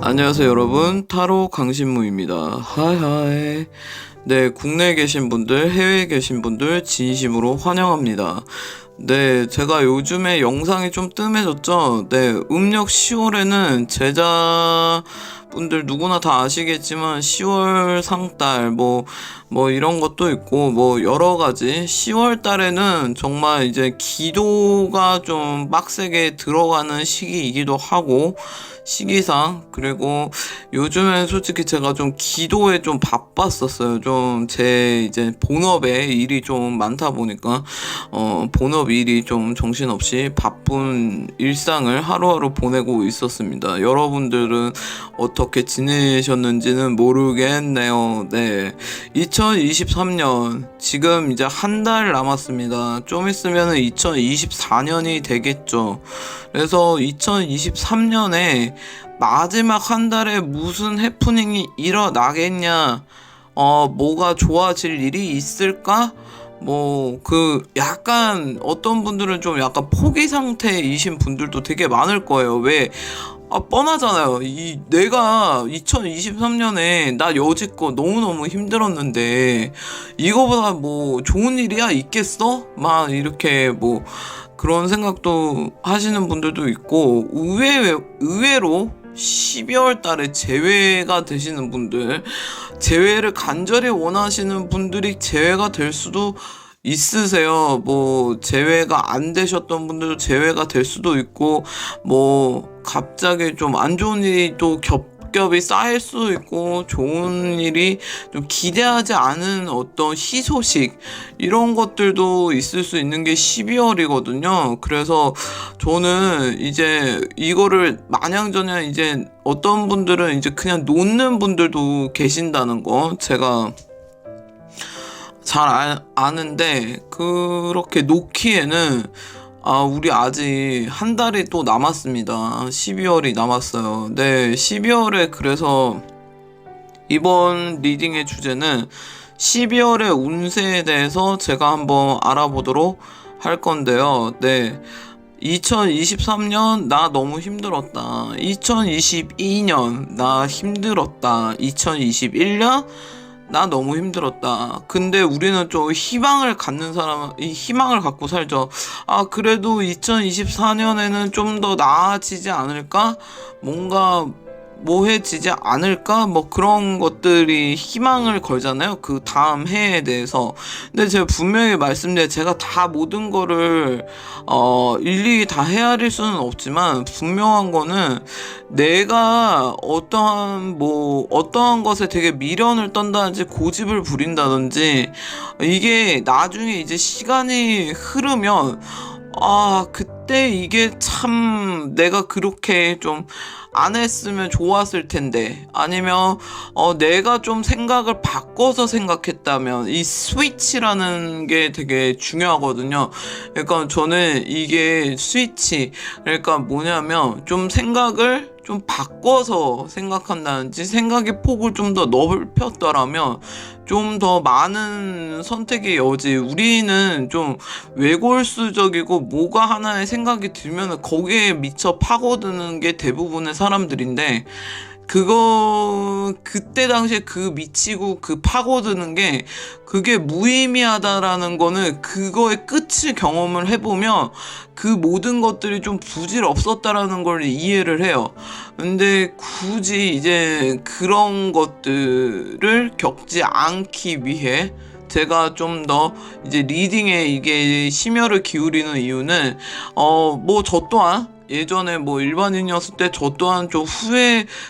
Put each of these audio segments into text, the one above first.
안녕하세요 여러분, 타로 강신무입니다. 하이하이. 네, 국내에 계신 분들, 해외에 계신 분들 진심으로 환영합니다. 네, 제가 요즘에 영상이 좀 뜸해졌죠. 네, 음력 10월에는 제자분들 누구나 다 아시겠지만 10월 상달 뭐 이런 것도 있고 뭐 여러 가지 10월 달에는 정말 이제 기도가 좀 빡세게 들어가는 시기이기도 하고 시기상, 그리고 요즘엔 솔직히 제가 좀 기도에 좀 바빴었어요. 좀 제 이제 본업에 일이 좀 많다 보니까 본업 일이 좀 정신없이 바쁜 일상을 하루하루 보내고 있었습니다. 여러분들은 어떻게 지내셨는지는 모르겠네요. 네, 2023년 지금 이제 한 달 남았습니다. 좀 있으면 2024년이 되겠죠. 그래서 2023년에 마지막 한 달에 무슨 해프닝이 일어나겠냐, 뭐가 좋아질 일이 있을까? 약간 어떤 분들은 좀 약간 포기 상태이신 분들도 되게 많을 거예요. 왜? 뻔하잖아요. 내가 2023년에 나 여지껏 너무너무 힘들었는데 이거보다 뭐 좋은 일이야 있겠어? 막 이렇게 뭐 그런 생각도 하시는 분들도 있고, 의외로 12월 달에 재회가 되시는 분들, 재회를 간절히 원하시는 분들이 재회가 될 수도 있으세요. 뭐 재회가 안 되셨던 분들도 재회가 될 수도 있고, 뭐 갑자기 좀 안 좋은 일이 또 겹겹이 쌓일 수도 있고, 좋은 일이 좀 기대하지 않은 어떤 희소식, 이런 것들도 있을 수 있는 게 12월이거든요. 그래서 저는 이제 이거를 마냥저냥 이제 어떤 분들은 이제 그냥 놓는 분들도 계신다는 거 제가 잘 아는데, 그렇게 놓기에는 우리 아직 한 달이 또 남았습니다. 12월이 남았어요. 네, 12월에 그래서 이번 리딩의 주제는 12월의 운세에 대해서 제가 한번 알아보도록 할 건데요. 네, 2023년 나 너무 힘들었다. 2022년 나 힘들었다. 2021년 나 너무 힘들었다. 근데 우리는 좀 희망을 갖고 살죠. 그래도 2024년에는 좀 더 나아지지 않을까? 뭔가 뭐해지지 않을까? 뭐 그런 것들이 희망을 걸잖아요. 그 다음 해에 대해서. 근데 제가 분명히 말씀드려, 제가 다 모든 거를 일일이 다 헤아릴 수는 없지만, 분명한 거는 내가 어떠한 것에 되게 미련을 떤다든지 고집을 부린다든지, 이게 나중에 이제 시간이 흐르면 그때 이게 참 내가 그렇게 좀 안 했으면 좋았을 텐데, 아니면 내가 좀 생각을 바꿔서 생각했다면, 이 스위치라는 게 되게 중요하거든요. 그러니까 저는 이게 스위치, 그러니까 뭐냐면 좀 생각을 좀 바꿔서 생각한다든지, 생각의 폭을 좀 더 넓혔더라면 좀 더 많은 선택의 여지, 우리는 좀 외골수적이고 뭐가 하나의 생각이 들면 거기에 미쳐 파고드는 게 대부분의 사람들인데, 그때 당시에 그 미치고 그 파고드는 게 그게 무의미하다라는 거는, 그거의 끝을 경험을 해보면 그 모든 것들이 좀 부질 없었다라는 걸 이해를 해요. 근데 굳이 이제 그런 것들을 겪지 않기 위해 제가 좀 더 이제 리딩에 이게 심혈을 기울이는 이유는, 저 또한 예전에 일반인이었을 때 저 또한 좀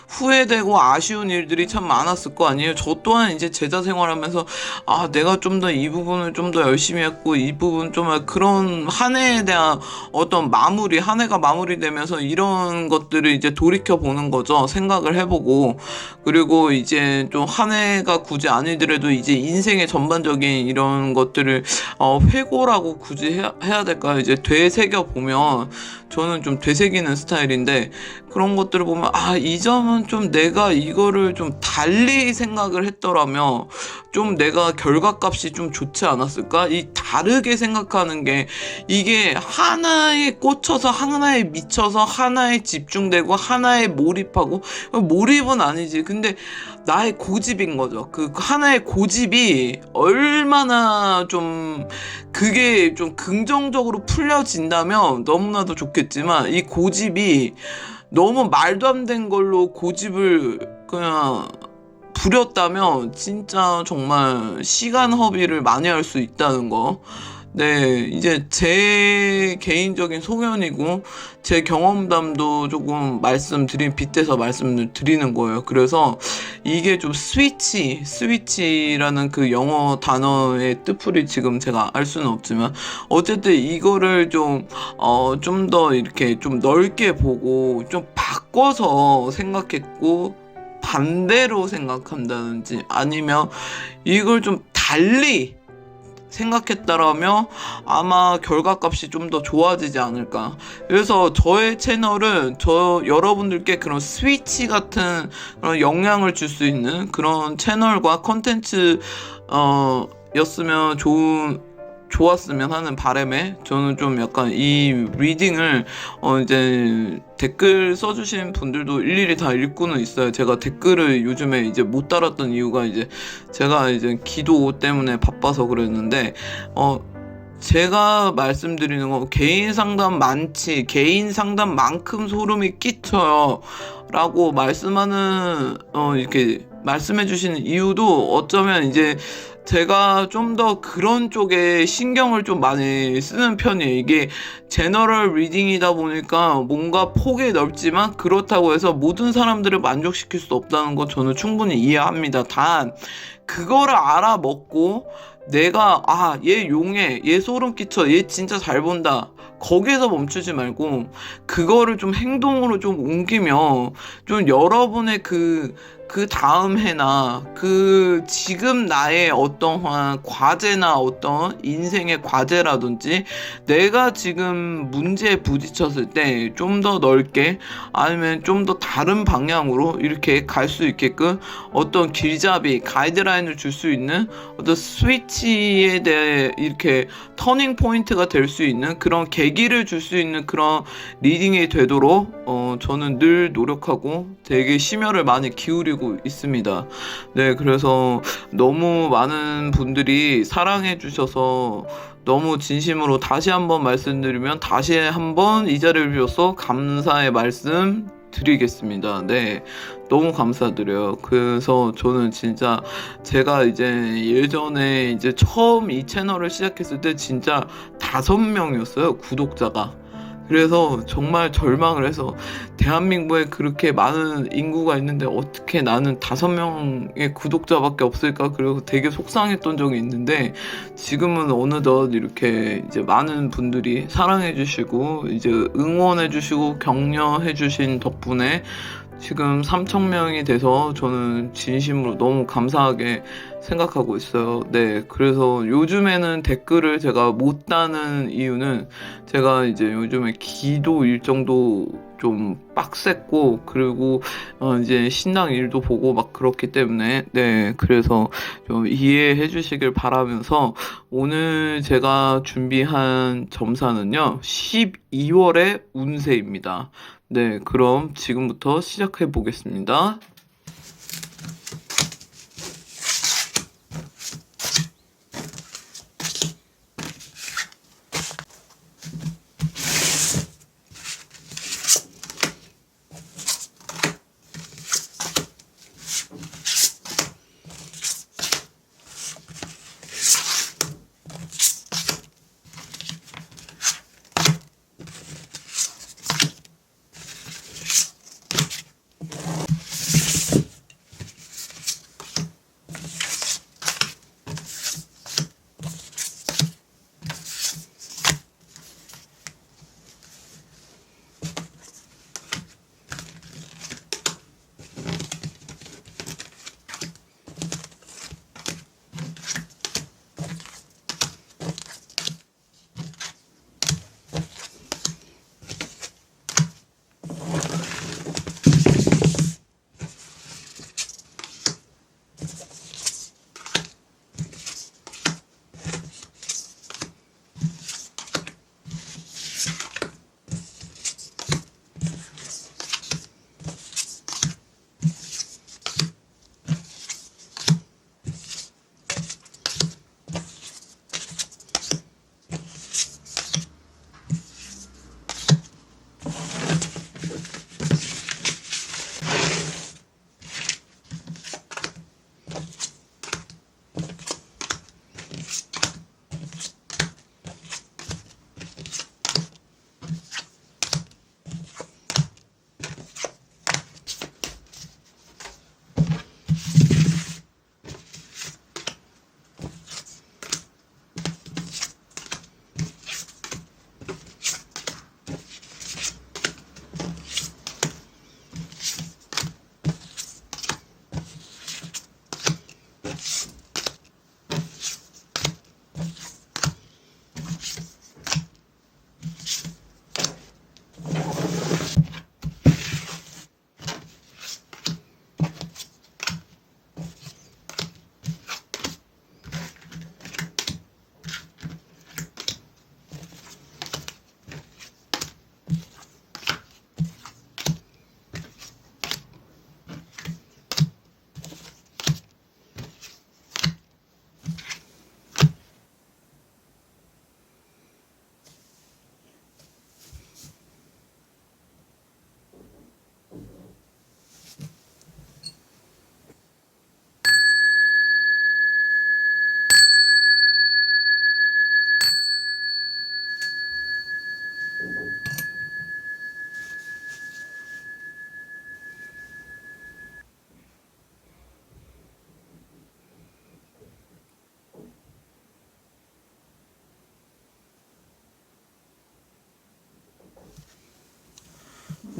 후회되고 아쉬운 일들이 참 많았을 거 아니에요. 저 또한 이제 제자 생활하면서 내가 좀 더 이 부분을 좀 더 열심히 했고, 이 부분 좀 그런 한 해에 대한 어떤 한 해가 마무리되면서 이런 것들을 이제 돌이켜 보는 거죠. 생각을 해보고, 그리고 이제 좀 한 해가 굳이 아니더라도 이제 인생의 전반적인 이런 것들을 회고라고 굳이 해야 될까요? 이제 되새겨 보면, 저는 좀 되새기는 스타일인데, 그런 것들을 보면 이 점은 좀 내가 이거를 좀 달리 생각을 했더라면 좀 내가 결과값이 좀 좋지 않았을까? 이 다르게 생각하는 게 이게 하나에 꽂혀서 하나에 미쳐서 하나에 집중되고 하나에 몰입하고 몰입은 아니지. 근데 나의 고집인 거죠. 그 하나의 고집이 얼마나 좀 그게 좀 긍정적으로 풀려진다면 너무나도 좋겠지만 이 고집이 너무 말도 안 된 걸로 고집을 그냥 부렸다면 진짜 정말 시간 허비를 많이 할 수 있다는 거. 네, 이제 제 개인적인 소견이고 제 경험담도 조금 빗대서 말씀을 드리는 거예요. 그래서 이게 좀 스위치라는 그 영어 단어의 뜻풀이 지금 제가 알 수는 없지만 어쨌든 이거를 좀 더 이렇게 좀 넓게 보고 좀 바꿔서 생각했고 반대로 생각한다든지 아니면 이걸 좀 달리 생각했다라면 아마 결과값이 좀 더 좋아지지 않을까. 그래서 저의 채널은 여러분들께 그런 스위치 같은 그런 영향을 줄 수 있는 그런 채널과 컨텐츠 였으면 좋았으면 하는 바람에 저는 좀 약간 이 리딩을 이제 댓글 써주신 분들도 일일이 다 읽고는 있어요. 제가 댓글을 요즘에 이제 못 달았던 이유가 이제 제가 이제 기도 때문에 바빠서 그랬는데 제가 말씀드리는 거 개인 상담 많지 개인 상담만큼 소름이 끼쳐요 라고 말씀하는 이렇게 말씀해 주시는 이유도 어쩌면 이제 제가 좀 더 그런 쪽에 신경을 좀 많이 쓰는 편이에요. 이게 제너럴 리딩이다 보니까 뭔가 폭이 넓지만 그렇다고 해서 모든 사람들을 만족시킬 수 없다는 거 저는 충분히 이해합니다. 단 그거를 알아먹고 내가 얘 용해, 얘 소름 끼쳐, 얘 진짜 잘 본다. 거기에서 멈추지 말고 그거를 좀 행동으로 좀 옮기면 좀 여러분의 그 다음 해나 지금 나의 어떤 과제나 어떤 인생의 과제라든지 내가 지금 문제에 부딪혔을 때 좀 더 넓게 아니면 좀 더 다른 방향으로 이렇게 갈 수 있게끔 어떤 길잡이 가이드라인을 줄 수 있는 어떤 스위치에 대해 이렇게 터닝 포인트가 될 수 있는 그런 계기를 줄 수 있는 그런 리딩이 되도록 저는 늘 노력하고 되게 심혈을 많이 기울이고 있습니다. 네, 그래서 너무 많은 분들이 사랑해 주셔서 너무 진심으로 다시 한번 말씀드리면 다시 한번 이 자리를 빌어서 감사의 말씀 드리겠습니다. 네, 너무 감사드려요. 그래서 저는 진짜 제가 이제 예전에 이제 처음 이 채널을 시작했을 때 진짜 5명이었어요, 구독자가. 그래서 정말 절망을 해서 대한민국에 그렇게 많은 인구가 있는데 어떻게 나는 5명의 구독자밖에 없을까? 그리고 되게 속상했던 적이 있는데 지금은 어느덧 이렇게 이제 많은 분들이 사랑해주시고 이제 응원해주시고 격려해주신 덕분에 지금 3,000명이 돼서 저는 진심으로 너무 감사하게 생각하고 있어요. 네, 그래서 요즘에는 댓글을 제가 못 다는 이유는 제가 이제 요즘에 기도 일정도 좀 빡셌고 그리고 이제 신당 일도 보고 막 그렇기 때문에 네, 그래서 좀 이해해 주시길 바라면서 오늘 제가 준비한 점사는요 12월의 운세입니다. 네, 그럼 지금부터 시작해 보겠습니다.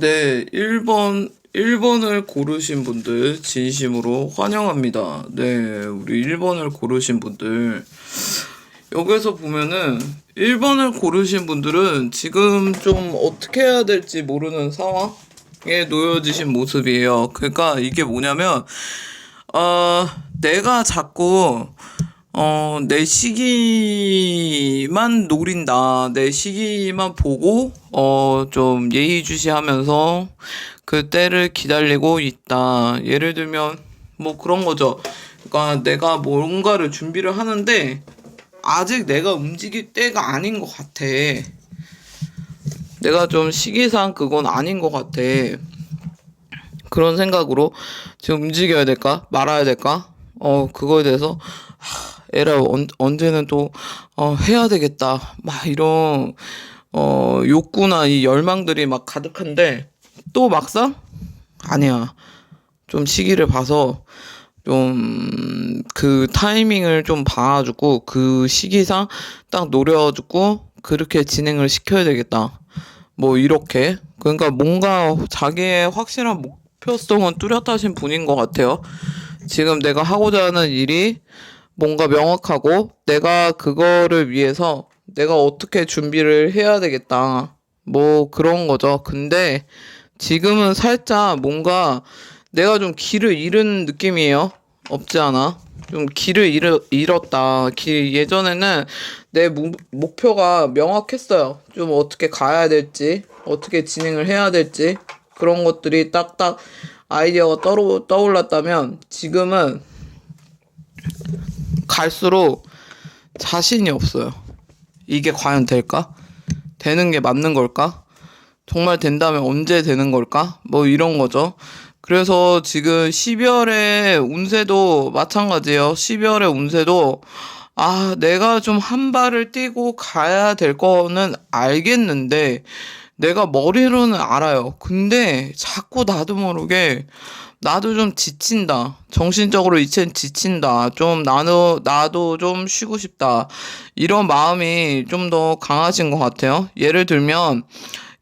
네, 1번을 고르신 분들 진심으로 환영합니다. 네, 우리 1번을 고르신 분들. 여기서 보면은 1번을 고르신 분들은 지금 좀 어떻게 해야 될지 모르는 상황에 놓여지신 모습이에요. 그러니까 이게 뭐냐면, 내가 자꾸 내 시기만 노린다. 내 시기만 보고, 좀 예의주시하면서 그 때를 기다리고 있다. 예를 들면, 뭐 그런 거죠. 그러니까 내가 뭔가를 준비를 하는데, 아직 내가 움직일 때가 아닌 것 같아. 내가 좀 시기상 그건 아닌 것 같아. 그런 생각으로 지금 움직여야 될까? 말아야 될까? 그거에 대해서 에라 언제는 또 해야 되겠다 막 이런 욕구나 이 열망들이 막 가득한데 또 막상 아니야 좀 시기를 봐서 좀 그 타이밍을 좀 봐주고 그 시기상 딱 노려주고 그렇게 진행을 시켜야 되겠다 뭐 이렇게 그러니까 뭔가 자기의 확실한 목표성은 뚜렷하신 분인 것 같아요. 지금 내가 하고자 하는 일이 뭔가 명확하고 내가 그거를 위해서 내가 어떻게 준비를 해야 되겠다. 뭐 그런 거죠. 근데 지금은 살짝 뭔가 내가 좀 길을 잃은 느낌이에요. 없지 않아? 좀 길을 잃었다. 예전에는 내 목표가 명확했어요. 좀 어떻게 가야 될지, 어떻게 진행을 해야 될지 그런 것들이 딱딱 아이디어가 떠올랐다면 지금은 갈수록 자신이 없어요. 이게 과연 될까? 되는 게 맞는 걸까? 정말 된다면 언제 되는 걸까? 뭐 이런 거죠. 그래서 지금 12월의 운세도 마찬가지예요. 12월의 운세도 내가 좀 한 발을 뛰고 가야 될 거는 알겠는데 내가 머리로는 알아요. 근데 자꾸 나도 모르게 나도 좀 지친다. 정신적으로 이젠 지친다. 좀 나도 좀 쉬고 싶다. 이런 마음이 좀 더 강하신 것 같아요. 예를 들면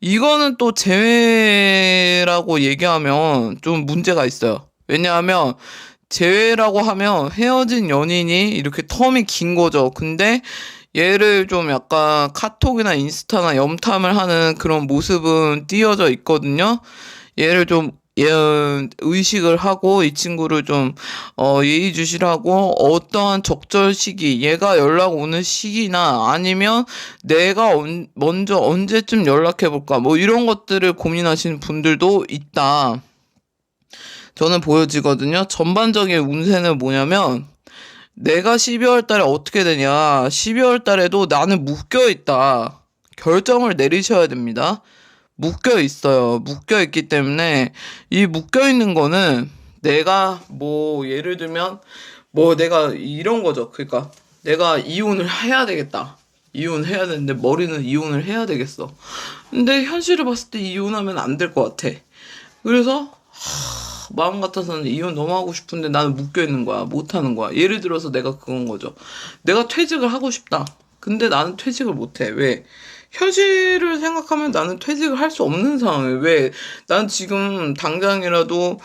이거는 또 재회라고 얘기하면 좀 문제가 있어요. 왜냐하면 재회라고 하면 헤어진 연인이 이렇게 텀이 긴 거죠. 근데 얘를 좀 약간 카톡이나 인스타나 염탐을 하는 그런 모습은 띄어져 있거든요. 얘를 좀 의식을 하고 이 친구를 좀 예의주시하고 어떠한 적절 시기 얘가 연락 오는 시기나 아니면 내가 먼저 언제쯤 연락해볼까 뭐 이런 것들을 고민하시는 분들도 있다. 저는 보여지거든요. 전반적인 운세는 뭐냐면 내가 12월 달에 어떻게 되냐. 12월 달에도 나는 묶여 있다. 결정을 내리셔야 됩니다. 묶여 있어요. 묶여 있기 때문에 이 묶여 있는 거는 내가 뭐 예를 들면 뭐 내가 이런 거죠. 그러니까 내가 이혼을 해야 되겠다. 이혼해야 되는데 머리는 이혼을 해야 되겠어. 근데 현실을 봤을 때 이혼하면 안 될 것 같아. 그래서 마음 같아서는 이혼 너무 하고 싶은데 나는 묶여 있는 거야. 못 하는 거야. 예를 들어서 내가 그건 거죠. 내가 퇴직을 하고 싶다. 근데 나는 퇴직을 못 해. 왜? 현실을 생각하면 나는 퇴직을 할 수 없는 상황이에요. 왜? 난 지금 당장이라도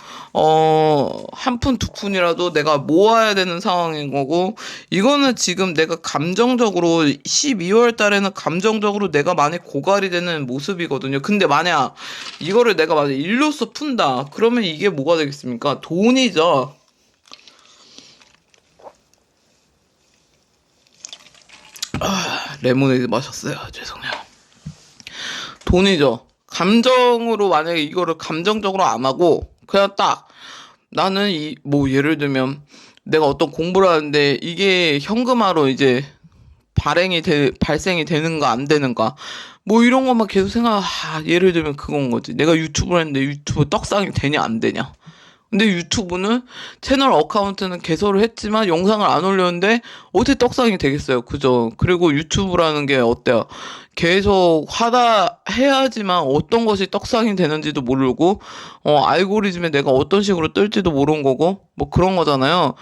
한 푼 두 푼이라도 내가 모아야 되는 상황인 거고 이거는 지금 내가 감정적으로 12월 달에는 감정적으로 내가 많이 고갈이 되는 모습이거든요. 근데 만약 이거를 내가 만약 일로서 푼다. 그러면 이게 뭐가 되겠습니까? 돈이죠. 레모네이드 마셨어요. 죄송해요. 돈이죠. 감정으로 만약에 이거를 감정적으로 안 하고 그냥 딱 나는 뭐 예를 들면 내가 어떤 공부를 하는데 이게 현금화로 이제 발생이 되는가 안 되는가 뭐 이런 것만 계속 예를 들면 그건 거지. 내가 유튜브를 했는데 유튜브 떡상이 되냐 안 되냐. 근데 유튜브는 채널 어카운트는 개설을 했지만 영상을 안 올렸는데 어떻게 떡상이 되겠어요. 그죠? 그리고 유튜브라는 게 어때요? 계속 하다 해야지만 어떤 것이 떡상이 되는지도 모르고 알고리즘에 내가 어떤 식으로 뜰지도 모르는 거고 뭐 그런 거잖아요.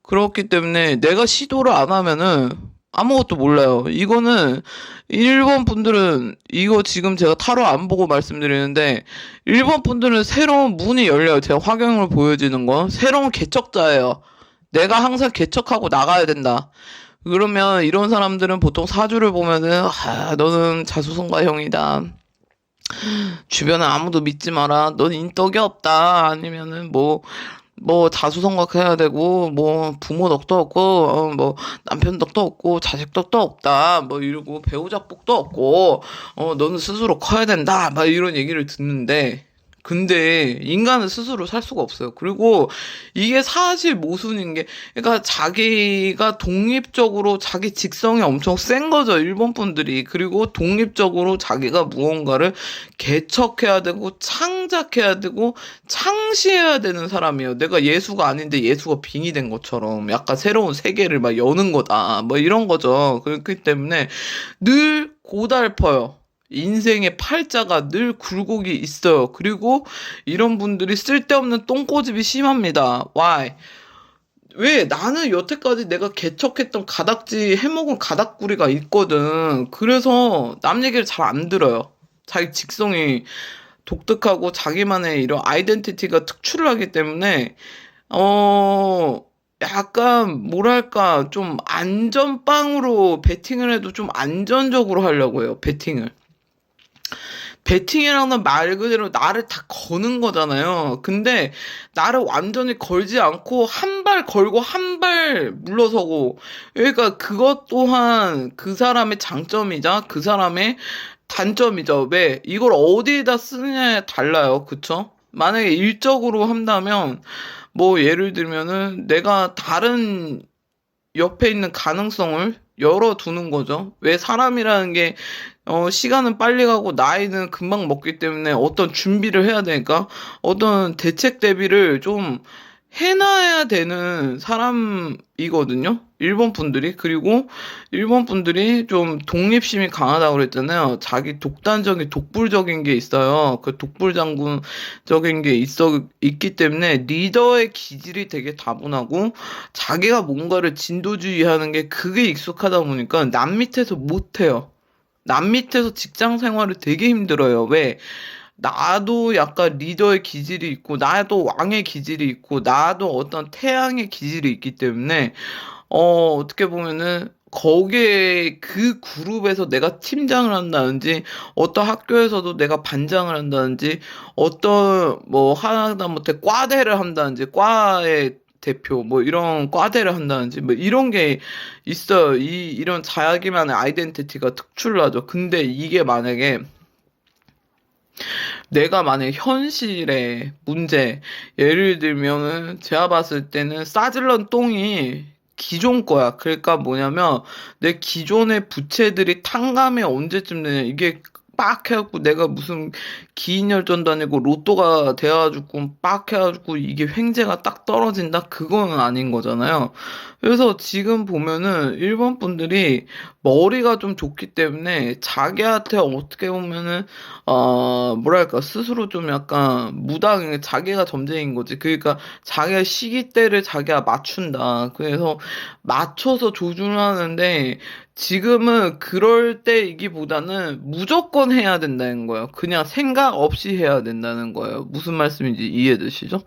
그렇기 때문에 내가 시도를 안 하면은 아무것도 몰라요. 이거는 일본 분들은 이거 지금 제가 타로 안 보고 말씀드리는데 일본 분들은 새로운 문이 열려요. 제가 화경을 보여지는 건 새로운 개척자예요. 내가 항상 개척하고 나가야 된다. 그러면 이런 사람들은 보통 사주를 보면은 너는 자수성가형이다. 주변에 아무도 믿지 마라. 넌 인덕이 없다. 아니면은 뭐 자수성가해야 되고 뭐 부모 덕도 없고 뭐 남편 덕도 없고 자식 덕도 없다 뭐 이러고 배우자 복도 없고 너는 스스로 커야 된다 막 이런 얘기를 듣는데 근데 인간은 스스로 살 수가 없어요. 그리고 이게 사실 모순인 게 그러니까 자기가 독립적으로 자기 직성이 엄청 센 거죠. 일본 분들이. 그리고 독립적으로 자기가 무언가를 개척해야 되고 창작해야 되고 창시해야 되는 사람이에요. 내가 예수가 아닌데 예수가 빙이 된 것처럼 약간 새로운 세계를 막 여는 거다. 뭐 이런 거죠. 그렇기 때문에 늘 고달퍼요. 인생의 팔자가 늘 굴곡이 있어요. 그리고 이런 분들이 쓸데없는 똥꼬집이 심합니다. Why? 왜? 나는 여태까지 내가 개척했던 가닥지 해먹은 가닥구리가 있거든. 그래서 남 얘기를 잘 안 들어요. 자기 직성이 독특하고 자기만의 이런 아이덴티티가 특출하기 때문에 약간 뭐랄까 좀 안전빵으로 베팅을 해도 좀 안전적으로 하려고 해요. 베팅이라는 말 그대로 나를 다 거는 거잖아요. 근데 나를 완전히 걸지 않고 한 발 걸고 한 발 물러서고 그러니까 그것 또한 그 사람의 장점이자 그 사람의 단점이죠. 왜? 이걸 어디에다 쓰느냐에 달라요. 그쵸? 만약에 일적으로 한다면 뭐 예를 들면은 내가 다른 옆에 있는 가능성을 열어두는 거죠. 왜 사람이라는 게, 시간은 빨리 가고 나이는 금방 먹기 때문에 어떤 준비를 해야 되니까 어떤 대책 대비를 좀 해놔야 되는 사람이거든요. 일본 분들이. 그리고 일본 분들이 좀 독립심이 강하다고 그랬잖아요. 자기 독불적인 게 있어요. 그 독불장군적인 게 있기 때문에 리더의 기질이 되게 다분하고 자기가 뭔가를 진도주의하는 게 그게 익숙하다 보니까 남 밑에서 못해요. 남 밑에서 직장 생활을 되게 힘들어요. 왜? 나도 약간 리더의 기질이 있고, 나도 왕의 기질이 있고, 나도 어떤 태양의 기질이 있기 때문에, 어떻게 보면은, 거기에 그 그룹에서 내가 팀장을 한다든지, 어떤 학교에서도 내가 반장을 한다든지, 어떤, 뭐, 하다못해 과대를 한다든지, 과의 대표, 뭐, 이런 과대를 한다든지, 뭐, 이런 게 있어요. 이런 자기만의 아이덴티티가 특출나죠. 근데 이게 만약에, 내가 만약 현실의 문제, 예를 들면은 제가 봤을 때는 싸질런 똥이 기존 거야. 그러니까 뭐냐면 내 기존의 부채들이 탕감이 언제쯤 되냐. 이게 빡 해갖고 내가 무슨 기인열전도 아니고 로또가 돼가지고 빡 해가지고 이게 횡재가 딱 떨어진다? 그거는 아닌 거잖아요. 그래서 지금 보면은 일본 분들이 머리가 좀 좋기 때문에 자기한테 어떻게 보면은 뭐랄까 스스로 좀 약간 무당 자기가 점쟁인 거지. 그러니까 자기가 시기때를 자기가 맞춘다. 그래서 맞춰서 조준을 하는데 지금은 그럴 때이기보다는 무조건 해야 된다는 거예요. 그냥 생각 없이 해야 된다는 거예요. 무슨 말씀인지 이해되시죠?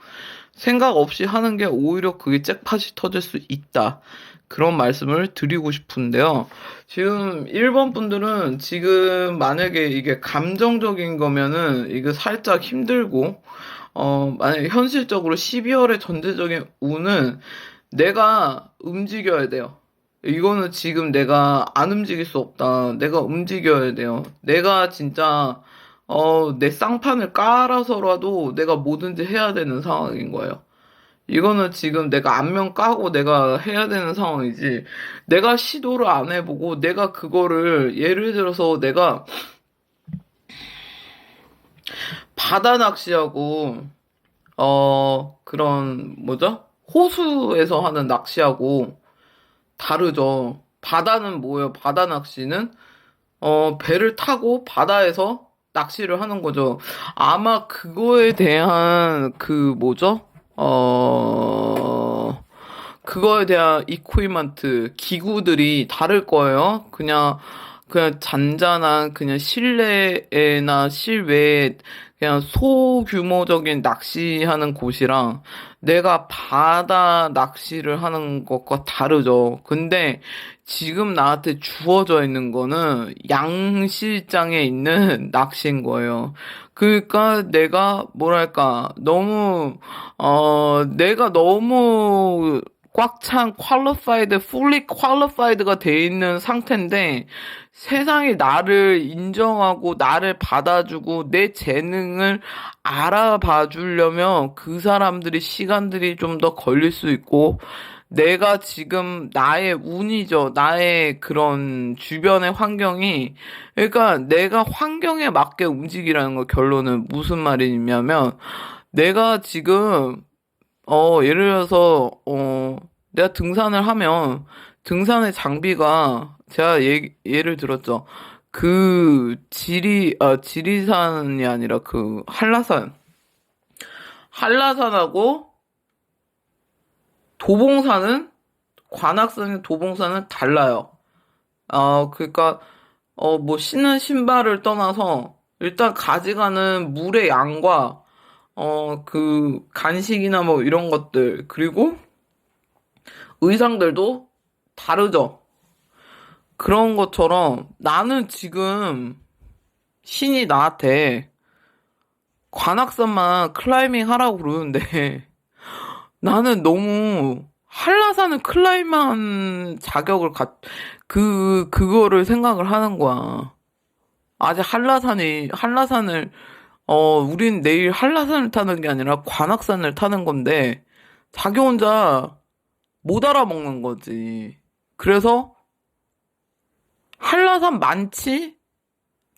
생각 없이 하는 게 오히려 그게 잭팟이 터질 수 있다. 그런 말씀을 드리고 싶은데요. 지금 일본 분들은 지금 만약에 이게 감정적인 거면은 이게 살짝 힘들고, 만약에 현실적으로 12월의 전체적인 운은 내가 움직여야 돼요. 이거는 지금 내가 안 움직일 수 없다. 내가 움직여야 돼요. 내가 진짜, 내 쌍판을 깔아서라도 내가 뭐든지 해야 되는 상황인 거예요. 이거는 지금 내가 안면 까고 내가 해야 되는 상황이지. 내가 시도를 안 해보고 내가 그거를 예를 들어서 내가 바다 낚시하고 그런 뭐죠? 호수에서 하는 낚시하고 다르죠. 바다는 뭐예요? 바다 낚시는 배를 타고 바다에서 낚시를 하는 거죠. 아마 그거에 대한 그 뭐죠? 그거에 대한 이퀴먼트, 기구들이 다를 거예요. 그냥 잔잔한, 그냥 실내나 실외에 그냥 소규모적인 낚시하는 곳이랑 내가 바다 낚시를 하는 것과 다르죠. 근데 지금 나한테 주어져 있는 거는 양실장에 있는 낚시인 거예요. 그러니까 내가 뭐랄까, 내가 너무 꽉 찬 qualified, fully qualified가 돼 있는 상태인데 세상이 나를 인정하고 나를 받아주고 내 재능을 알아봐 주려면 그 사람들이 시간들이 좀 더 걸릴 수 있고 내가 지금 나의 운이죠. 나의 그런 주변의 환경이 그러니까 내가 환경에 맞게 움직이라는 거 결론은 무슨 말이냐면 내가 지금 예를 들어서, 내가 등산을 하면, 등산의 장비가, 제가 예를 들었죠. 지리산이 아니라 한라산. 한라산하고 관악산의 도봉산은 달라요. 그러니까, 뭐, 신는 신발을 떠나서, 일단 가져가는 물의 양과 간식이나 뭐 이런 것들, 그리고 의상들도 다르죠. 그런 것처럼 나는 지금 신이 나한테 관악산만 클라이밍 하라고 그러는데 나는 너무 한라산은 클라이밍한 자격을 그거를 생각을 하는 거야. 아직 한라산을 우린 내일 한라산을 타는 게 아니라 관악산을 타는 건데, 자기 혼자 못 알아먹는 거지. 그래서, 한라산 많지?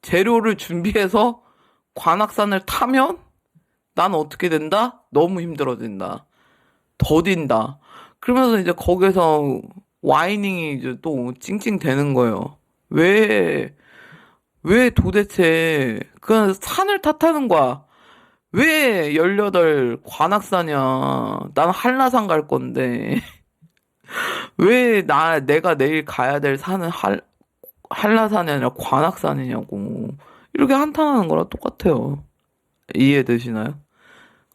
재료를 준비해서 관악산을 타면, 난 어떻게 된다? 너무 힘들어진다. 더딘다. 그러면서 이제 거기서 와이닝이 이제 또 찡찡 되는 거예요. 왜 도대체 그 산을 탓하는 거야? 왜 18 관악산이야? 난 한라산 갈 건데. 왜 내가 내일 가야 될 산은 한라산이 아니라 관악산이냐고. 이렇게 한탄하는 거랑 똑같아요. 이해되시나요?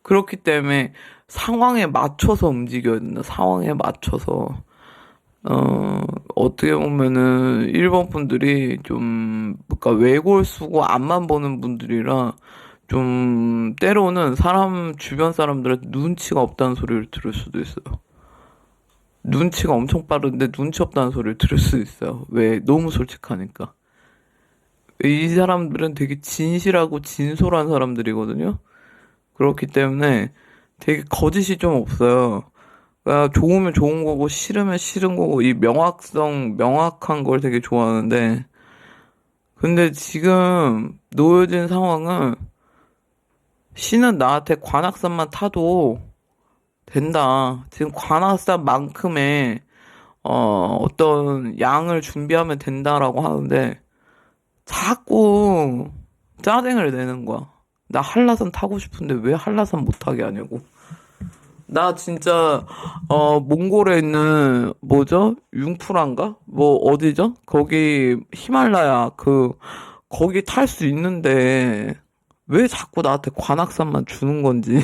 그렇기 때문에 상황에 맞춰서 움직여야 된다. 상황에 맞춰서. 어떻게 보면은, 일본 분들이 좀, 그니까 외골 쓰고 앞만 보는 분들이라, 좀, 때로는 주변 사람들한테 눈치가 없다는 소리를 들을 수도 있어요. 눈치가 엄청 빠른데 눈치 없다는 소리를 들을 수도 있어요. 왜? 너무 솔직하니까. 이 사람들은 되게 진실하고 진솔한 사람들이거든요. 그렇기 때문에 되게 거짓이 좀 없어요. 좋으면 좋은 거고 싫으면 싫은 거고 이 명확한 걸 되게 좋아하는데 근데 지금 놓여진 상황은 신은 나한테 관악산만 타도 된다. 지금 관악산만큼의 어떤 양을 준비하면 된다라고 하는데 자꾸 짜증을 내는 거야. 나 한라산 타고 싶은데 왜 한라산 못 타게 하냐고. 나 진짜 몽골에 있는 뭐죠? 융프란가? 뭐 어디죠? 거기 히말라야 거기 탈 수 있는데 왜 자꾸 나한테 관악산만 주는 건지.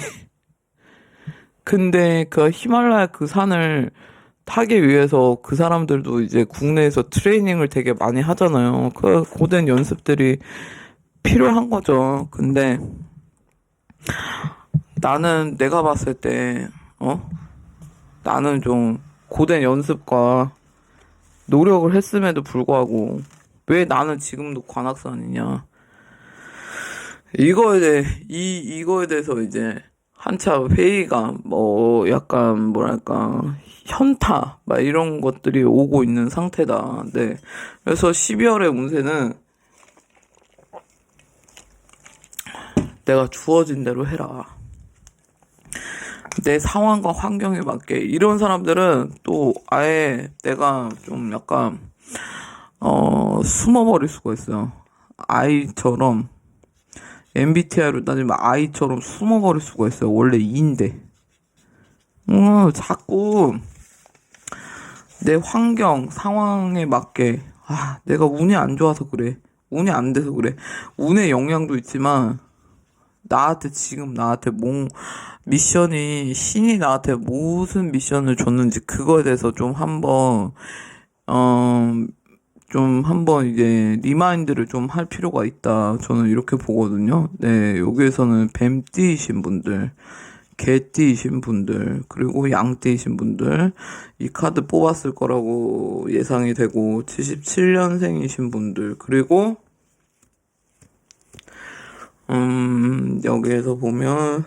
근데 그 히말라야 그 산을 타기 위해서 그 사람들도 이제 국내에서 트레이닝을 되게 많이 하잖아요. 그 고된 연습들이 필요한 거죠. 근데 나는 내가 봤을 때, 나는 좀 고된 연습과 노력을 했음에도 불구하고 왜 나는 지금도 관악산이냐. 이거에 대해서 이제 한참 회의가 뭐 약간 뭐랄까 현타 막 이런 것들이 오고 있는 상태다. 네. 그래서 12월의 운세는 내가 주어진 대로 해라. 내 상황과 환경에 맞게. 이런 사람들은 또 아예 내가 좀 약간 숨어버릴 수가 있어요. 아이처럼 MBTI로 따지면 아이처럼 숨어버릴 수가 있어요. 원래 E인데 자꾸 내 환경, 상황에 맞게, 내가 운이 안 좋아서 그래. 운이 안 돼서 그래. 운의 영향도 있지만, 나한테 미션이, 신이 나한테 무슨 미션을 줬는지, 그거에 대해서 어, 좀 한번 이제, 리마인드를 좀 할 필요가 있다. 저는 이렇게 보거든요. 네, 여기에서는 뱀띠이신 분들, 개띠이신 분들, 그리고 양띠이신 분들, 이 카드 뽑았을 거라고 예상이 되고, 77년생이신 분들, 그리고, 여기에서 보면,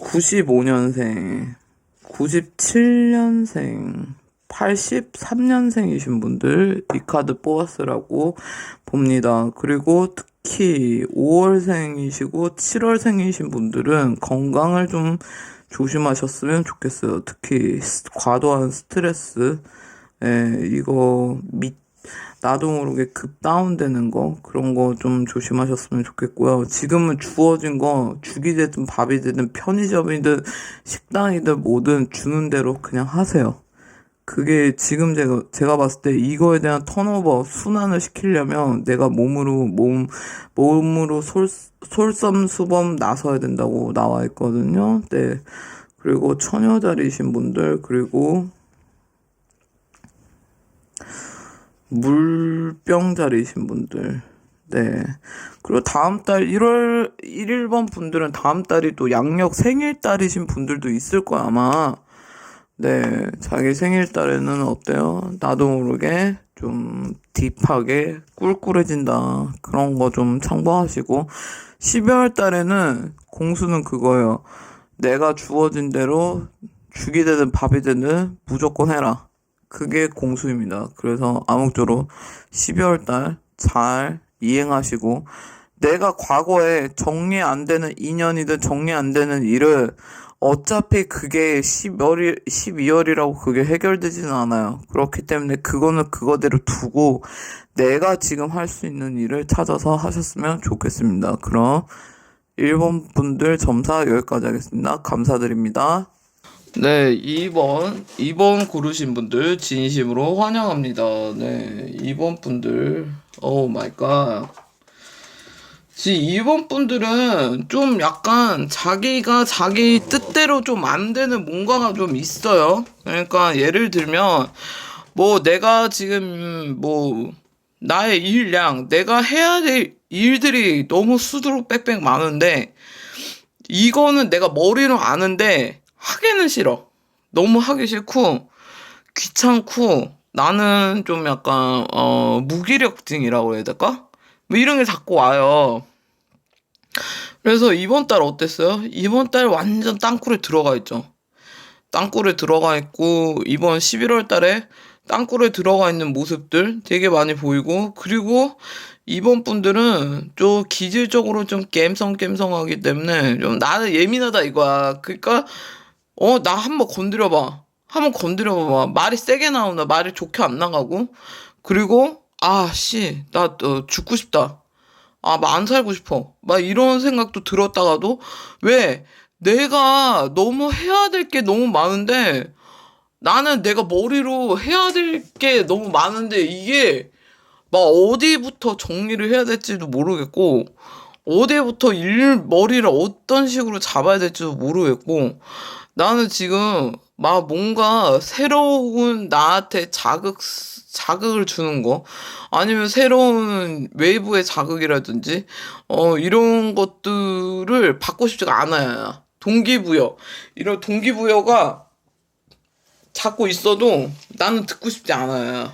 95년생, 97년생, 83년생이신 분들, 이 카드 뽑았으라고 봅니다. 그리고 특히 5월생이시고 7월생이신 분들은 건강을 좀 조심하셨으면 좋겠어요. 특히 과도한 스트레스, 이거 나도 모르게 급 다운되는 거, 그런 거 좀 조심하셨으면 좋겠고요. 지금은 주어진 거, 죽이 되든 밥이 되든 편의점이든 식당이든 뭐든 주는 대로 그냥 하세요. 그게 지금 제가 봤을 때 이거에 대한 턴오버, 순환을 시키려면 내가 몸으로 솔선수범 나서야 된다고 나와 있거든요. 네. 그리고 처녀자리이신 분들, 그리고 물병자리이신 분들. 네. 그리고 다음 달 1월 1번 분들은 다음 달이 또 양력 생일달이신 분들도 있을 거야, 아마. 네, 자기 생일달에는 어때요? 나도 모르게 좀 딥하게 꿀꿀해진다. 그런 거 좀 참고하시고, 12월 달에는 공수는 그거예요. 내가 주어진 대로 죽이 되든 밥이 되든 무조건 해라. 그게 공수입니다. 그래서 아무쪼록 12월 달 잘 이행하시고, 내가 과거에 정리 안 되는 인연이든 정리 안 되는 일을 어차피 그게 12월이라고 그게 해결되지는 않아요. 그렇기 때문에 그거는 그거대로 두고 내가 지금 할 수 있는 일을 찾아서 하셨으면 좋겠습니다. 그럼 1번 분들 점사 여기까지 하겠습니다. 감사드립니다. 네, 2번 고르신 분들 진심으로 환영합니다. 네, 2번 분들, 오 마이 갓. 이번 분들은 좀 약간 자기가 자기 뜻대로 좀 안 되는 뭔가가 좀 있어요. 그러니까 예를 들면 뭐 내가 지금 뭐 나의 일량 내가 해야 될 일들이 너무 수두룩 빽빽 많은데 이거는 내가 머리로 아는데 하기는 싫어. 너무 하기 싫고 귀찮고 나는 좀 약간 무기력증이라고 해야 될까? 뭐 이런 게 자꾸 와요. 그래서 이번 달 어땠어요? 이번 달 완전 땅굴에 들어가 있죠. 땅굴에 들어가 있고 이번 11월 달에 땅굴에 들어가 있는 모습들 되게 많이 보이고 그리고 이번 분들은 좀 기질적으로 좀 깸성깸성하기 때문에 좀 나는 예민하다 이거야. 그러니까 나 한번 건드려봐. 한번 건드려봐봐. 말이 세게 나오나 말이 좋게 안 나가고 그리고 나 죽고 싶다. 막 안 살고 싶어. 막 이런 생각도 들었다가도, 왜? 내가 너무 해야 될 게 너무 많은데, 나는 내가 머리로 해야 될 게 너무 많은데, 이게, 막 어디부터 정리를 해야 될지도 모르겠고, 어디부터 머리를 어떤 식으로 잡아야 될지도 모르겠고, 나는 지금 막 뭔가 새로운 나한테 자극을 주는 거 아니면 새로운 외부의 자극이라든지 이런 것들을 받고 싶지가 않아요. 동기부여 이런 동기부여가 자꾸 있어도 나는 듣고 싶지 않아요.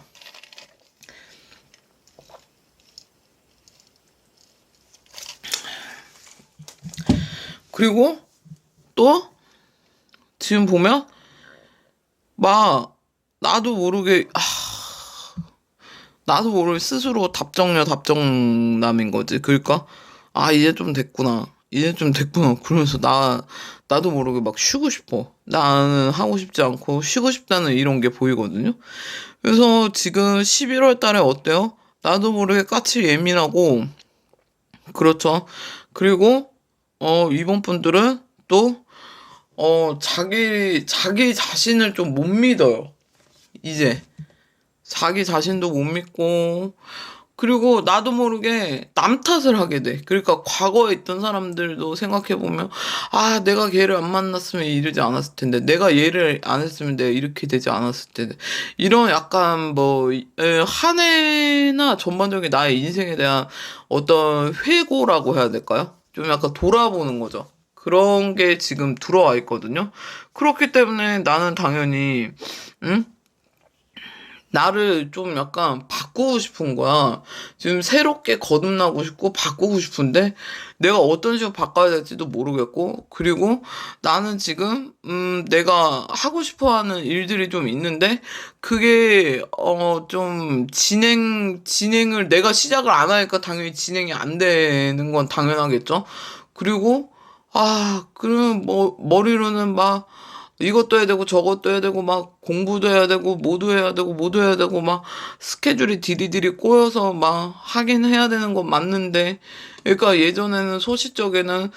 그리고 또 지금 보면 막 나도 모르게 스스로 답정남인 거지. 그러니까 이제 좀 됐구나. 그러면서 나도 모르게 막 쉬고 싶어. 나는 하고 싶지 않고 쉬고 싶다는 이런 게 보이거든요. 그래서 지금 11월 달에 어때요? 나도 모르게 까칠 예민하고 그렇죠. 그리고 이번 분들은 또 자기 자신을 좀 못 믿어요. 이제 자기 자신도 못 믿고, 그리고 나도 모르게 남 탓을 하게 돼. 그러니까 과거에 있던 사람들도 생각해보면, 아, 내가 걔를 안 만났으면 이러지 않았을 텐데, 내가 얘를 안 했으면 내가 이렇게 되지 않았을 텐데, 이런 약간 뭐, 한 해나 전반적인 나의 인생에 대한 어떤 회고라고 해야 될까요? 좀 약간 돌아보는 거죠. 그런 게 지금 들어와 있거든요. 그렇기 때문에 나는 당연히, 응? 나를 좀 약간 바꾸고 싶은 거야. 지금 새롭게 거듭나고 싶고 바꾸고 싶은데 내가 어떤 식으로 바꿔야 될지도 모르겠고, 그리고 나는 지금 내가 하고 싶어 하는 일들이 좀 있는데 그게 좀 진행을 내가 시작을 안 하니까 당연히 진행이 안 되는 건 당연하겠죠. 그리고 그럼 뭐 머리로는 막 이것도 해야 되고 저것도 해야 되고 막 공부도 해야 되고 뭐도 해야 되고 뭐도 해야 되고 막 스케줄이 디리디리 꼬여서 막 하긴 해야 되는 건 맞는데, 그러니까 예전에는 소시적에는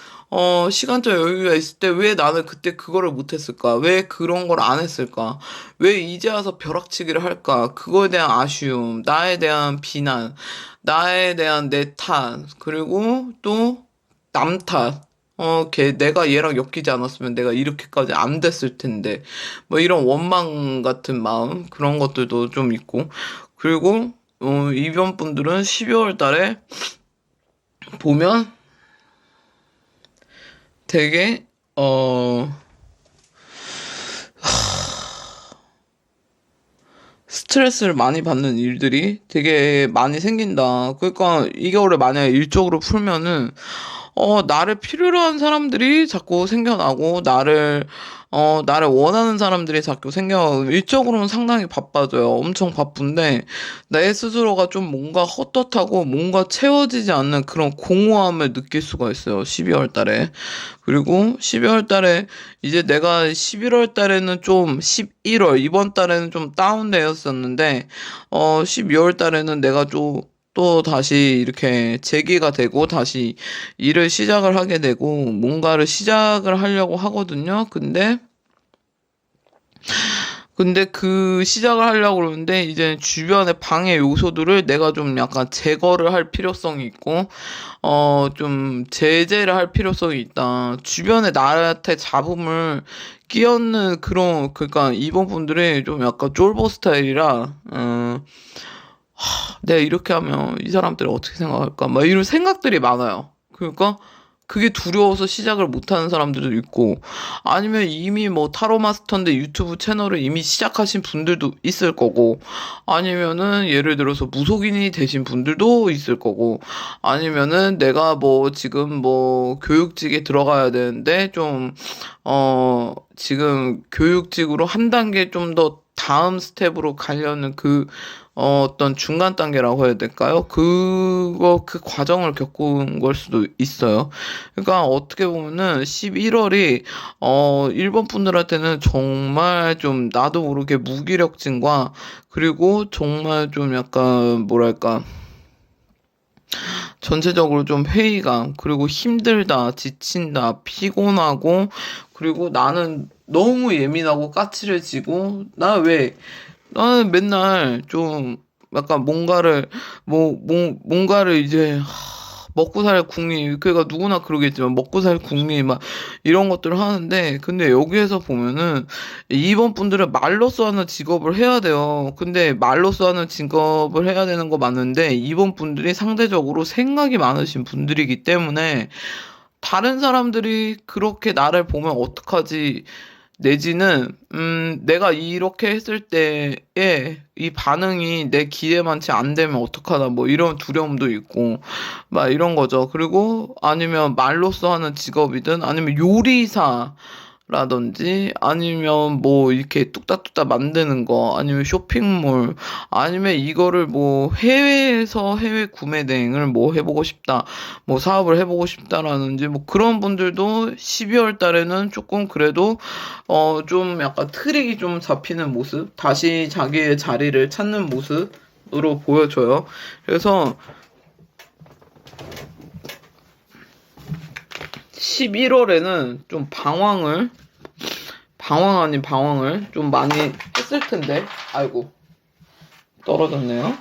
시간적 여유가 있을 때 왜 나는 그때 그거를 못했을까? 왜 그런 걸 안 했을까? 왜 이제 와서 벼락치기를 할까? 그거에 대한 아쉬움, 나에 대한 비난, 나에 대한 내 탓, 그리고 또 남 탓. 내가 얘랑 엮이지 않았으면 내가 이렇게까지 안 됐을 텐데. 뭐 이런 원망 같은 마음, 그런 것들도 좀 있고. 그리고, 이번 분들은 12월 달에 보면 되게, 스트레스를 많이 받는 일들이 되게 많이 생긴다. 그러니까 이거를 만약에 일적으로 풀면은 나를 필요로 한 사람들이 자꾸 생겨나고, 나를 원하는 사람들이 자꾸 생겨나고, 일적으로는 상당히 바빠져요. 엄청 바쁜데, 내 스스로가 좀 뭔가 헛헛하고, 뭔가 채워지지 않는 그런 공허함을 느낄 수가 있어요. 12월 달에. 그리고 12월 달에, 이제 내가 11월 달에는 좀, 11월, 이번 달에는 좀 다운되었었는데, 12월 달에는 내가 좀, 또 다시 이렇게 재기가 되고 다시 일을 시작을 하게 되고 뭔가를 시작을 하려고 하거든요. 근데 그 시작을 하려고 그러는데 이제 주변의 방해 요소들을 내가 좀 약간 제거를 할 필요성이 있고, 좀 제재를 할 필요성이 있다. 주변에 나한테 잡음을 끼얹는 그러니까 이번 분들이 좀 약간 쫄보 스타일이라, 내가 이렇게 하면 이 사람들이 어떻게 생각할까? 막 이런 생각들이 많아요. 그러니까 그게 두려워서 시작을 못하는 사람들도 있고, 아니면 이미 뭐 타로 마스터인데 유튜브 채널을 이미 시작하신 분들도 있을 거고, 아니면은 예를 들어서 무속인이 되신 분들도 있을 거고, 아니면은 내가 뭐 지금 뭐 교육직에 들어가야 되는데 좀, 지금 교육직으로 한 단계 좀 더 다음 스텝으로 가려는 어떤 중간 단계라고 해야 될까요? 그 과정을 겪은 걸 수도 있어요. 그러니까 어떻게 보면은 11월이, 일본 분들한테는 정말 좀 나도 모르게 무기력증과, 그리고 정말 좀 약간, 뭐랄까, 전체적으로 좀 회의감, 그리고 힘들다, 지친다, 피곤하고, 그리고 나는 너무 예민하고 까칠해지고, 나는 맨날 좀 약간 뭔가를 이제 먹고 살 궁리, 그러니까 누구나 그러겠지만 먹고 살 궁리 막 이런 것들을 하는데, 근데 여기에서 보면은 이번 분들은 말로써 하는 직업을 해야 돼요. 근데 말로써 하는 직업을 해야 되는 거 맞는데 이번 분들이 상대적으로 생각이 많으신 분들이기 때문에 다른 사람들이 그렇게 나를 보면 어떡하지, 내지는 내가 이렇게 했을 때에 이 반응이 내 기대만치 안 되면 어떡하나, 뭐 이런 두려움도 있고 막 이런 거죠. 그리고 아니면 말로써 하는 직업이든 아니면 요리사 라든지 아니면 뭐 이렇게 뚝딱뚝딱 만드는 거, 아니면 쇼핑몰, 아니면 이거를 뭐 해외에서 해외 구매 대행을 뭐 해보고 싶다, 뭐 사업을 해보고 싶다라는지, 뭐 그런 분들도 12월 달에는 조금 그래도 좀 약간 트릭이 좀 잡히는 모습, 다시 자기의 자리를 찾는 모습으로 보여져요. 그래서 11월에는 좀 방황 아닌 방황을 좀 많이 했을 텐데. 아이고, 떨어졌네요.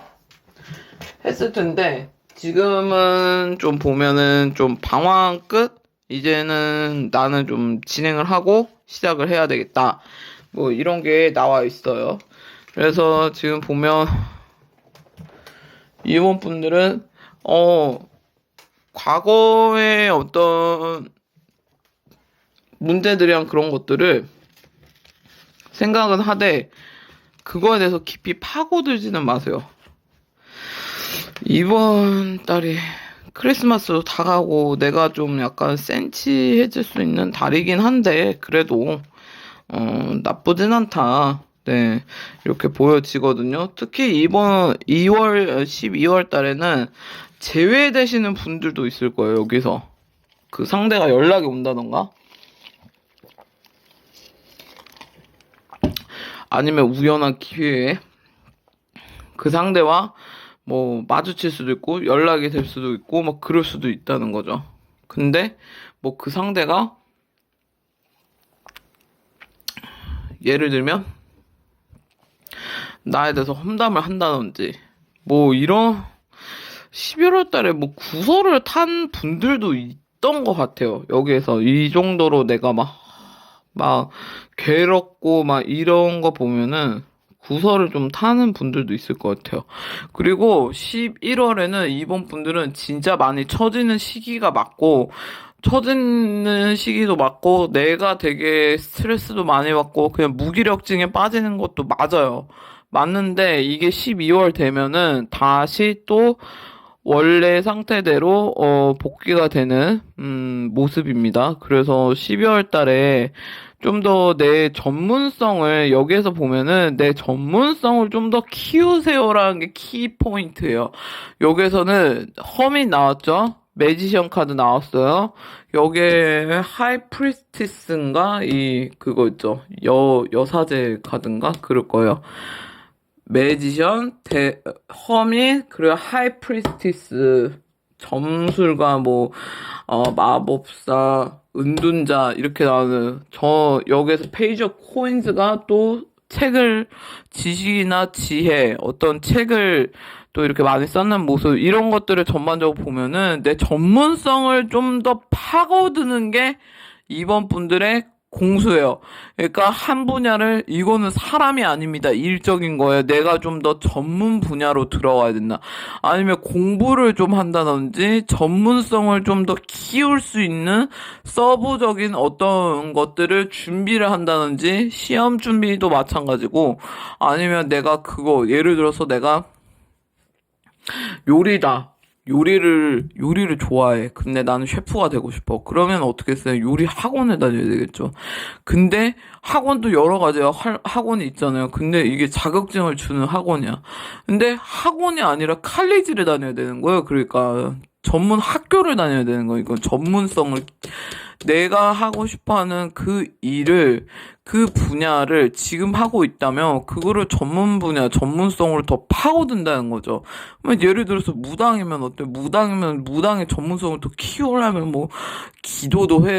했을 텐데 지금은 좀 보면은 좀 방황 끝. 이제는 나는 좀 진행을 하고 시작을 해야 되겠다. 뭐 이런 게 나와 있어요. 그래서 지금 보면 이분들은 과거의 어떤 문제들이랑 그런 것들을 생각은 하되 그거에 대해서 깊이 파고들지는 마세요. 이번 달이 크리스마스도 다가고 내가 좀 약간 센치해질 수 있는 달이긴 한데 그래도 나쁘진 않다. 네, 이렇게 보여지거든요. 특히 이번 12월 달에는 제외되시는 분들도 있을 거예요. 여기서 그 상대가 연락이 온다던가 아니면 우연한 기회에 그 상대와 뭐 마주칠 수도 있고 연락이 될 수도 있고 막 그럴 수도 있다는 거죠. 근데 뭐 그 상대가 예를 들면 나에 대해서 험담을 한다든지 뭐 이런 11월 달에 뭐 구설을 탄 분들도 있던 것 같아요. 여기에서 이 정도로 내가 막 괴롭고 막 이런 거 보면은 구설을 좀 타는 분들도 있을 것 같아요. 그리고 11월에는 이번 분들은 진짜 많이 처지는 시기가 맞고 처지는 시기도 맞고 내가 되게 스트레스도 많이 받고 그냥 무기력증에 빠지는 것도 맞아요. 맞는데 이게 12월 되면은 다시 또 원래 상태대로 복귀가 되는 모습입니다. 그래서 12월 달에 좀 더 내 전문성을 여기에서 보면은 내 전문성을 좀 더 키우세요라는 게 키포인트예요. 여기에서는 험이 나왔죠. 매지션 카드 나왔어요. 여기에 하이프리스티스인가 그거 있죠. 여사제 카드인가 그럴 거예요. 매지션, 허밋, 그리고 하이프리스티스, 점술가, 마법사, 은둔자, 이렇게 나오는, 여기에서 페이지 오브 코인즈가 또 지식이나 지혜, 어떤 책을 또 이렇게 많이 썼는 모습, 이런 것들을 전반적으로 보면은 내 전문성을 좀 더 파고드는 게 이번 분들의 공수예요. 그러니까 한 분야를 이거는 사람이 아닙니다. 일적인 거예요. 내가 좀 더 전문 분야로 들어가야 된다. 아니면 공부를 좀 한다든지 전문성을 좀 더 키울 수 있는 서브적인 어떤 것들을 준비를 한다든지 시험 준비도 마찬가지고 아니면 내가 그거 예를 들어서 내가 요리를 좋아해. 근데 나는 셰프가 되고 싶어. 그러면 어떻게 했어요? 요리 학원을 다녀야 되겠죠. 근데 학원도 여러 가지가 학원이 있잖아요. 근데 이게 자격증을 주는 학원이야. 근데 학원이 아니라 칼리지를 다녀야 되는 거예요. 그러니까 전문 학교를 다녀야 되는 거예요. 이건 전문성을 내가 하고 싶어 하는 그 일을, 그 분야를 지금 하고 있다면, 그거를 전문성으로 더 파고든다는 거죠. 예를 들어서 무당이면 어때? 무당이면 무당의 전문성을 더 키우려면 기도를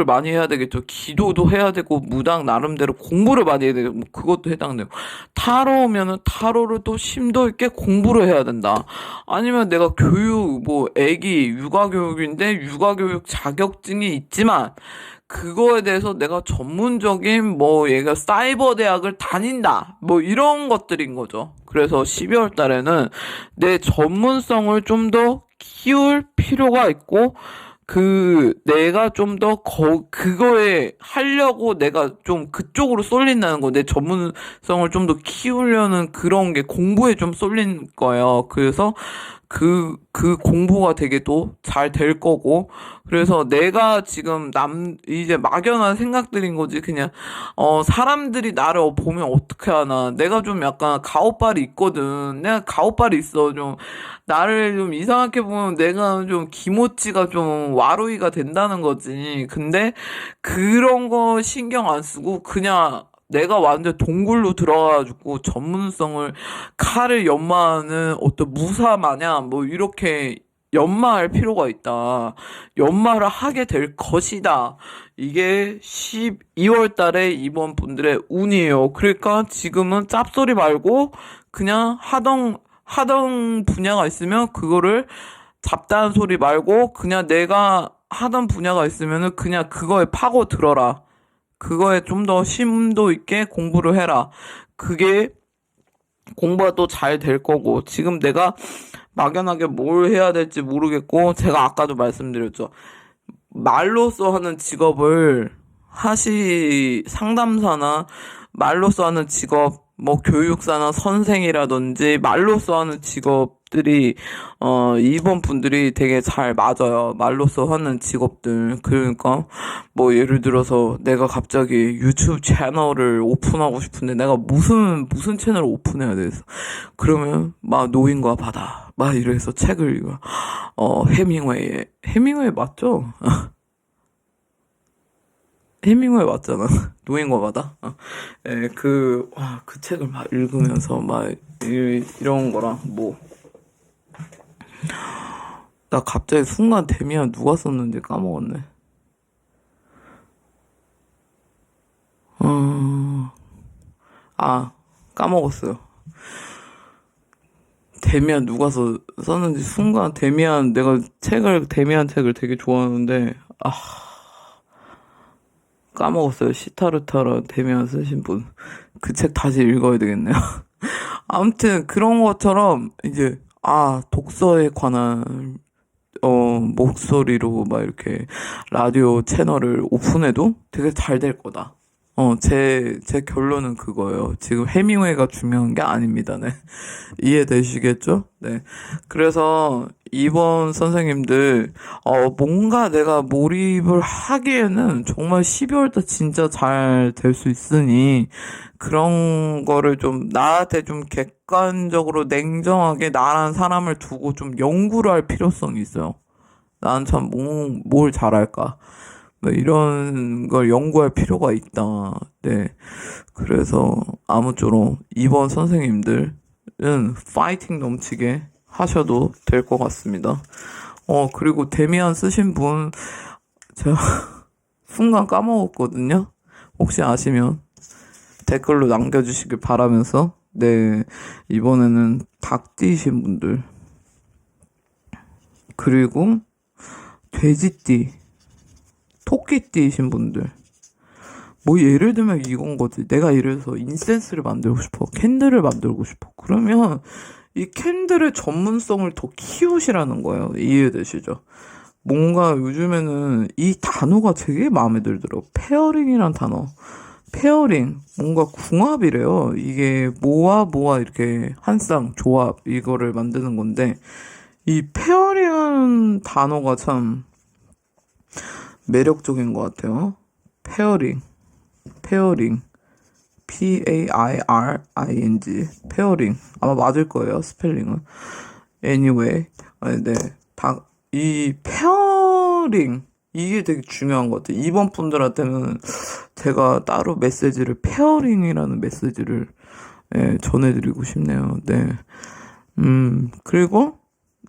많이 해야 되겠죠. 기도도 해야 되고, 무당 나름대로 공부를 많이 해야 되고, 그것도 해당돼요. 타로면은 타로를 또 심도 있게 공부를 해야 된다. 아니면 내가 육아교육인데, 육아교육 자격증이 있지만 그거에 대해서 내가 전문적인 얘가 사이버 대학을 다닌다 이런 것들인 거죠. 그래서 12월 달에는 내 전문성을 좀 더 키울 필요가 있고 내가 좀 더 그거에 하려고 내가 좀 그쪽으로 쏠린다는 거, 내 전문성을 좀 더 키우려는 그런 게 공부에 좀 쏠린 거예요. 그래서 그 공부가 되게 또 잘 될 거고, 그래서 내가 지금 이제 막연한 생각들인 거지, 그냥, 사람들이 나를 보면 어떻게 하나. 내가 좀 약간 가오빨이 있거든. 내가 가오빨이 있어. 좀, 나를 좀 이상하게 보면 내가 좀 기모찌가 좀 와루이가 된다는 거지. 근데 그런 거 신경 안 쓰고 그냥 내가 완전 동굴로 들어가가지고 전문성을 칼을 연마하는 어떤 무사 마냥 이렇게 연마할 필요가 있다. 연마를 하게 될 것이다. 이게 12월 달에 이번 분들의 운이에요. 그러니까 지금은 짭소리 말고 그냥 하던 분야가 있으면 그거를 잡다한 소리 말고 그냥 내가 하던 분야가 있으면은 그냥 그거에 파고 들어라. 그거에 좀 더 심도 있게 공부를 해라. 그게 공부가 또 잘 될 거고, 지금 내가 막연하게 뭘 해야 될지 모르겠고, 제가 아까도 말씀드렸죠. 말로써 하는 직업을 상담사나 말로써 하는 직업, 뭐 교육사나 선생이라든지 말로써 하는 직업들이 이번 분들이 되게 잘 맞아요. 말로써 하는 직업들. 그러니까 뭐 예를 들어서 내가 갑자기 유튜브 채널을 오픈하고 싶은데 내가 무슨 채널을 오픈해야 되겠어. 그러면 막 노인과 바다 막 이래서 책을 읽어. 해밍웨이 맞죠? 해밍웨이 맞잖아. 노인과 바다. 그 책을 막 읽으면서 막 이런 거랑 뭐. 나 갑자기 순간 데미안 누가 썼는지 까먹었네. 까먹었어요. 데미안 누가 썼는지 순간 내가 데미안 책을 되게 좋아하는데, 까먹었어요. 시타르타라 데미안 쓰신 분. 그 책 다시 읽어야 되겠네요. 아무튼 그런 것처럼 이제 독서에 관한 목소리로 막 이렇게 라디오 채널을 오픈해도 되게 잘 될 거다. 제 결론은 그거예요. 지금 해밍웨이가 중요한 게 아닙니다. 네. 이해되시겠죠? 네. 그래서 이번 선생님들, 뭔가 내가 몰입을 하기에는 정말 12월달 진짜 잘 될 수 있으니, 그런 거를 좀, 나한테 좀 객관적으로 냉정하게 나란 사람을 두고 좀 연구를 할 필요성이 있어요. 난 참 뭘 잘할까? 뭐 이런 걸 연구할 필요가 있다. 네. 그래서 아무쪼록 이번 선생님들은 파이팅 넘치게 하셔도 될 것 같습니다. 그리고 데미안 쓰신 분 제가 순간 까먹었거든요. 혹시 아시면 댓글로 남겨주시길 바라면서, 네, 이번에는 닭띠이신 분들, 그리고 돼지띠, 토끼띠이신 분들, 뭐 예를 들면 이건 거지. 내가 예를 들어서 인센스를 만들고 싶어, 캔들을 만들고 싶어. 그러면 이 캔들의 전문성을 더 키우시라는 거예요. 이해되시죠? 뭔가 요즘에는 이 단어가 되게 마음에 들더라고. 페어링이란 단어. 페어링, 뭔가 궁합이래요. 이게 뭐와 이렇게 한 쌍 조합 이거를 만드는 건데, 이 페어링이라는 단어가 참 매력적인 것 같아요. 페어링, P-A-I-R-I-N-G, 페어링. 아마 맞을 거예요, 스펠링은. Anyway, 네. 이 페어링, 이게 되게 중요한 것 같아요. 이번 분들한테는 제가 따로 페어링이라는 메시지를 전해드리고 싶네요. 네. 그리고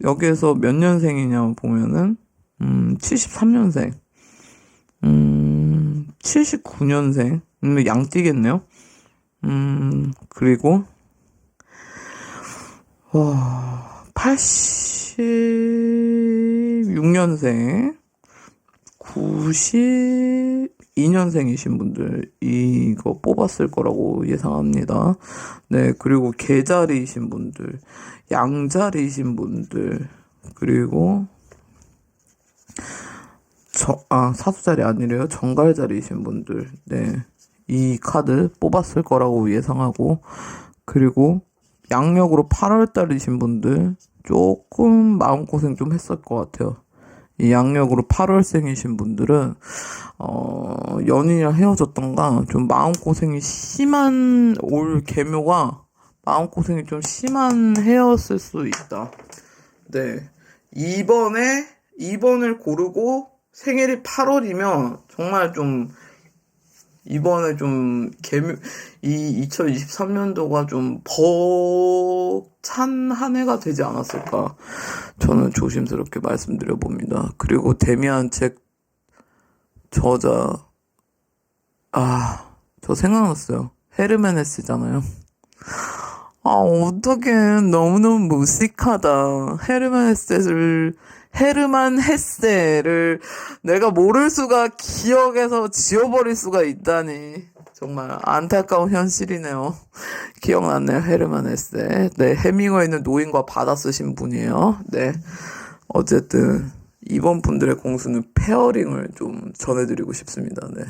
여기에서 몇 년생이냐 보면은 73년생, 79년생, 양띠겠네요. 그리고 86년생, 92년생이신 분들 이거 뽑았을 거라고 예상합니다. 네, 그리고 개자리이신 분들, 양자리이신 분들, 그리고 사수자리 아니래요. 정갈자리이신 분들, 네, 이 카드 뽑았을 거라고 예상하고, 그리고 양력으로 8월달이신 분들 조금 마음고생 좀 했을 것 같아요. 이 양력으로 8월생이신 분들은 연인이랑 헤어졌던가 좀 마음고생이 심한, 올 계묘가 마음고생이 좀 심한 해였을 수 있다. 네, 2번을 고르고 생일이 8월이면 정말 좀 이번에 좀 이 2023년도가 좀 벅찬 한 해가 되지 않았을까 저는 조심스럽게 말씀드려 봅니다. 그리고 데미안 책 저자 저 생각났어요. 헤르멘 헤세잖아요. 어떡해. 너무너무 무식하다. 헤르만 헤세를 내가 모를 수가, 기억에서 지워버릴 수가 있다니. 정말 안타까운 현실이네요. 기억났네요. 헤르만 헤세. 네, 해밍웨이는 노인과 바다 쓰신 분이에요. 네. 어쨌든, 이번 분들의 공수는 페어링을 좀 전해드리고 싶습니다. 네.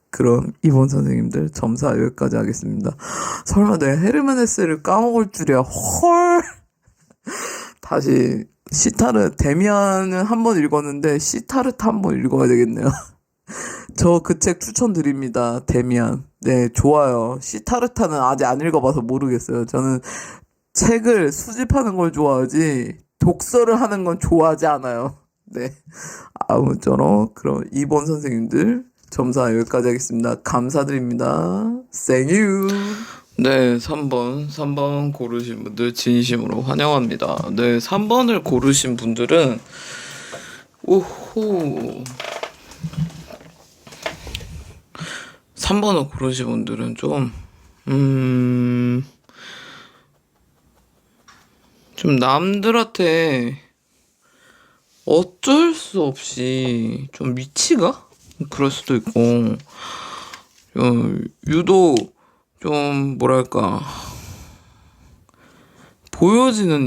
그럼 이번 선생님들 점사 여기까지 하겠습니다. 설마 내가 헤르만 헤세를 까먹을 줄이야. 헐. 다시 데미안은 한 번 읽었는데 시타르트 한 번 읽어야 되겠네요. 저 그 책 추천드립니다. 데미안. 네, 좋아요. 시타르타는 아직 안 읽어봐서 모르겠어요. 저는 책을 수집하는 걸 좋아하지 독서를 하는 건 좋아하지 않아요. 네. 아무쪼록 그럼 이번 선생님들 점사 여기까지 하겠습니다. 감사드립니다. 생유. 네, 3번 고르신 분들 진심으로 환영합니다. 네, 3번을 고르신 분들은 오호 3번을 고르신 분들은 좀 남들한테 어쩔 수 없이 좀 미치가? 그럴 수도 있고 유독 좀 뭐랄까 보여지는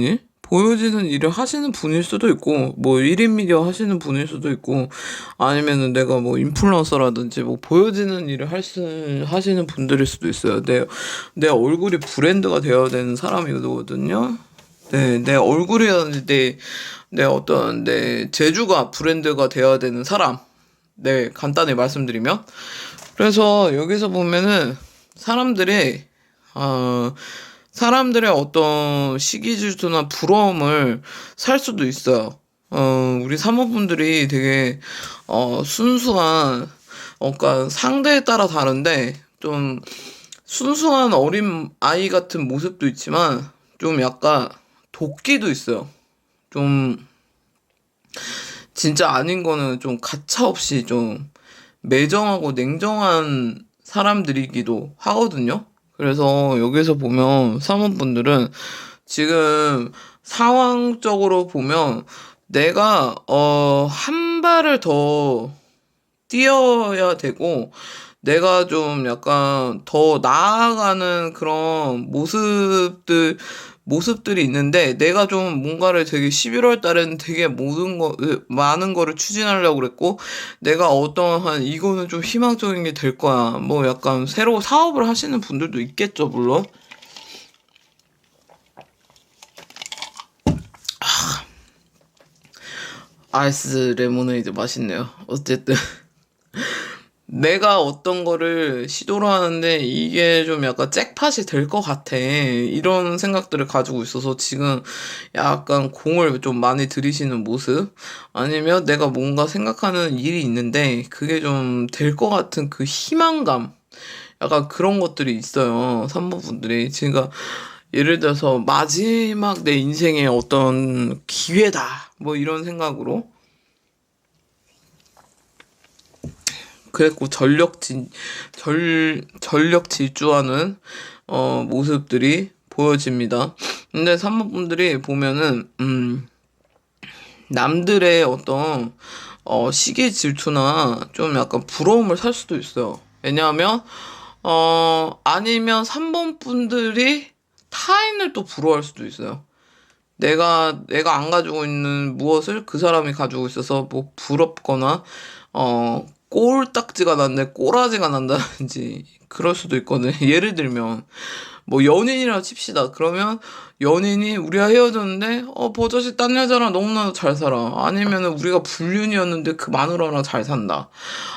일을 하시는 분일 수도 있고 뭐 1인 미디어 하시는 분일 수도 있고 아니면은 내가 뭐 인플루언서라든지 뭐 보여지는 일을 하시는 분들일 수도 있어요. 내 얼굴이 브랜드가 되어야 되는 사람이거든요. 네, 내 얼굴이라든지 내 재주가 브랜드가 되어야 되는 사람. 네, 간단히 말씀드리면. 그래서 여기서 보면은 사람들의 어떤 시기 질투나 부러움을 살 수도 있어요. 우리 사모분들이 되게 순수한, 그러니까 상대에 따라 다른데 좀 순수한 어린 아이 같은 모습도 있지만 좀 약간 도끼도 있어요. 좀 진짜 아닌 거는 좀 가차없이 좀 매정하고 냉정한 사람들이기도 하거든요. 그래서 여기서 보면 사모분들은 지금 상황적으로 보면 내가 한 발을 더 뛰어야 되고 내가 좀 약간 더 나아가는 그런 모습들이 있는데 내가 좀 뭔가를 되게 11월 달에는 되게 많은 거를 추진하려고 그랬고 내가 어떠한 이거는 좀 희망적인 게 될 거야. 뭐 약간 새로 사업을 하시는 분들도 있겠죠, 물론. 아이스 레모네이드 맛있네요. 어쨌든 내가 어떤 거를 시도를 하는데 이게 좀 약간 잭팟이 될 것 같아. 이런 생각들을 가지고 있어서 지금 약간 공을 좀 많이 들이시는 모습? 아니면 내가 뭔가 생각하는 일이 있는데 그게 좀 될 것 같은 그 희망감? 약간 그런 것들이 있어요. 산모분들이. 제가 예를 들어서 마지막 내 인생의 어떤 기회다. 뭐 이런 생각으로. 그랬고 전력 질주하는 모습들이 보여집니다. 근데 산모분들이 보면은 남들의 어떤 시기 질투나 좀 약간 부러움을 살 수도 있어요. 왜냐하면 아니면 3번 분들이 타인을 또 부러워할 수도 있어요. 내가 안 가지고 있는 무엇을 그 사람이 가지고 있어서 뭐 부럽거나 꼴딱지가 난데 꼬라지가 난다든지 그럴 수도 있거든. 예를 들면 뭐 연인이라 칩시다. 그러면 연인이 우리가 헤어졌는데 버젓이 딴 여자랑 너무나도 잘 살아. 아니면은 우리가 불륜이었는데 그 마누라랑 잘 산다.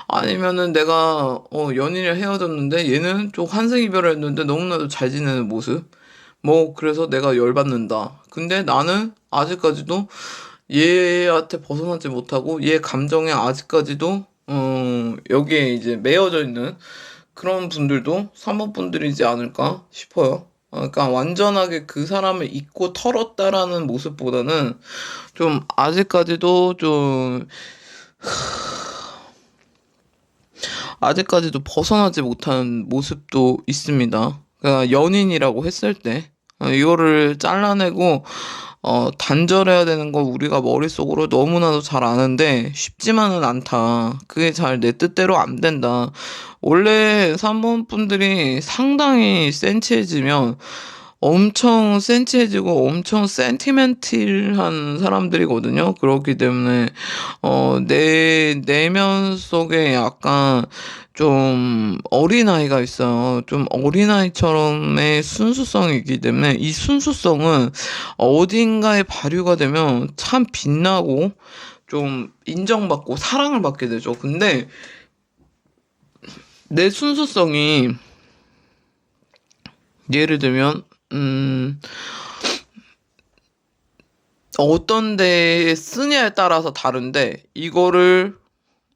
아니면은 내가 연인이랑 헤어졌는데 얘는 좀 환생 이별을 했는데 너무나도 잘 지내는 모습. 뭐 그래서 내가 열받는다. 근데 나는 아직까지도 얘한테 벗어나지 못하고 얘 감정에 아직까지도 여기에 이제 매여져 있는 그런 분들도 3번 분들이지 않을까 싶어요. 그러니까 완전하게 그 사람을 잊고 털었다라는 모습보다는 좀 아직까지도 벗어나지 못한 모습도 있습니다. 그러니까 연인이라고 했을 때 이거를 잘라내고 단절해야 되는 거 우리가 머릿속으로 너무나도 잘 아는데 쉽지만은 않다. 그게 잘 내 뜻대로 안 된다. 원래 3번 분들이 상당히 센치해지면 엄청 센치해지고 엄청 센티멘틀한 사람들이거든요. 그렇기 때문에 내 내면 속에 약간 좀 어린아이가 있어요. 좀 어린아이처럼의 순수성이 있기 때문에 이 순수성은 어딘가에 발휘가 되면 참 빛나고 좀 인정받고 사랑을 받게 되죠. 근데 내 순수성이 예를 들면 어떤 데에 쓰냐에 따라서 다른데 이거를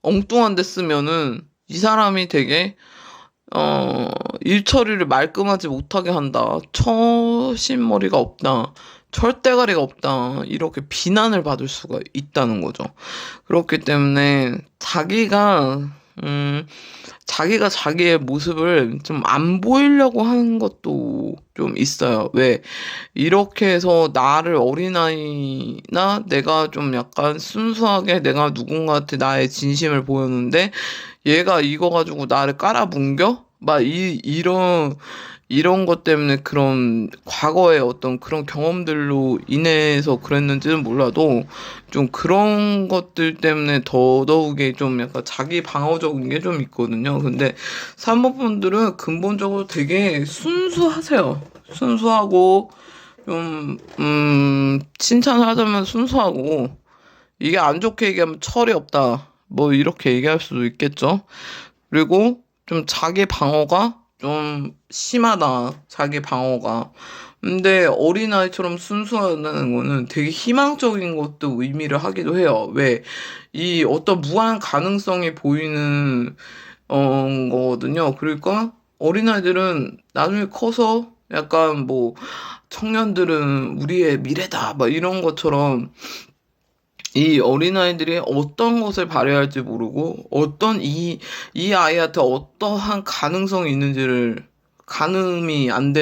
엉뚱한 데 쓰면은 이 사람이 되게 일 처리를 말끔하지 못하게 한다. 처신머리가 없다. 철대가리가 없다. 이렇게 비난을 받을 수가 있다는 거죠. 그렇기 때문에 자기가 자기의 모습을 좀 안 보이려고 하는 것도 좀 있어요. 왜? 이렇게 해서 나를 어린아이나 내가 좀 약간 순수하게 내가 누군가한테 나의 진심을 보였는데 얘가 이거 가지고 나를 깔아뭉겨? 막 이런 것 때문에 그런 과거의 어떤 그런 경험들로 인해서 그랬는지는 몰라도 좀 그런 것들 때문에 더더욱이 좀 약간 자기 방어적인 게 좀 있거든요. 근데 3번 분들은 근본적으로 되게 순수하세요. 순수하고 좀 칭찬을 하자면 순수하고 이게 안 좋게 얘기하면 철이 없다. 뭐 이렇게 얘기할 수도 있겠죠. 그리고 좀 자기 방어가 좀 심하다. 자기 방어가. 근데 어린아이처럼 순수하다는 거는 되게 희망적인 것도 의미를 하기도 해요. 왜? 이 어떤 무한 가능성이 보이는 거거든요. 그러니까 어린아이들은 나중에 커서 약간 뭐 청년들은 우리의 미래다. 막 이런 것처럼 이 어린아이들이 어떤 것을 발휘할지 모르고 이 아이한테 어떠한 가능성이 있는지를 가늠이 안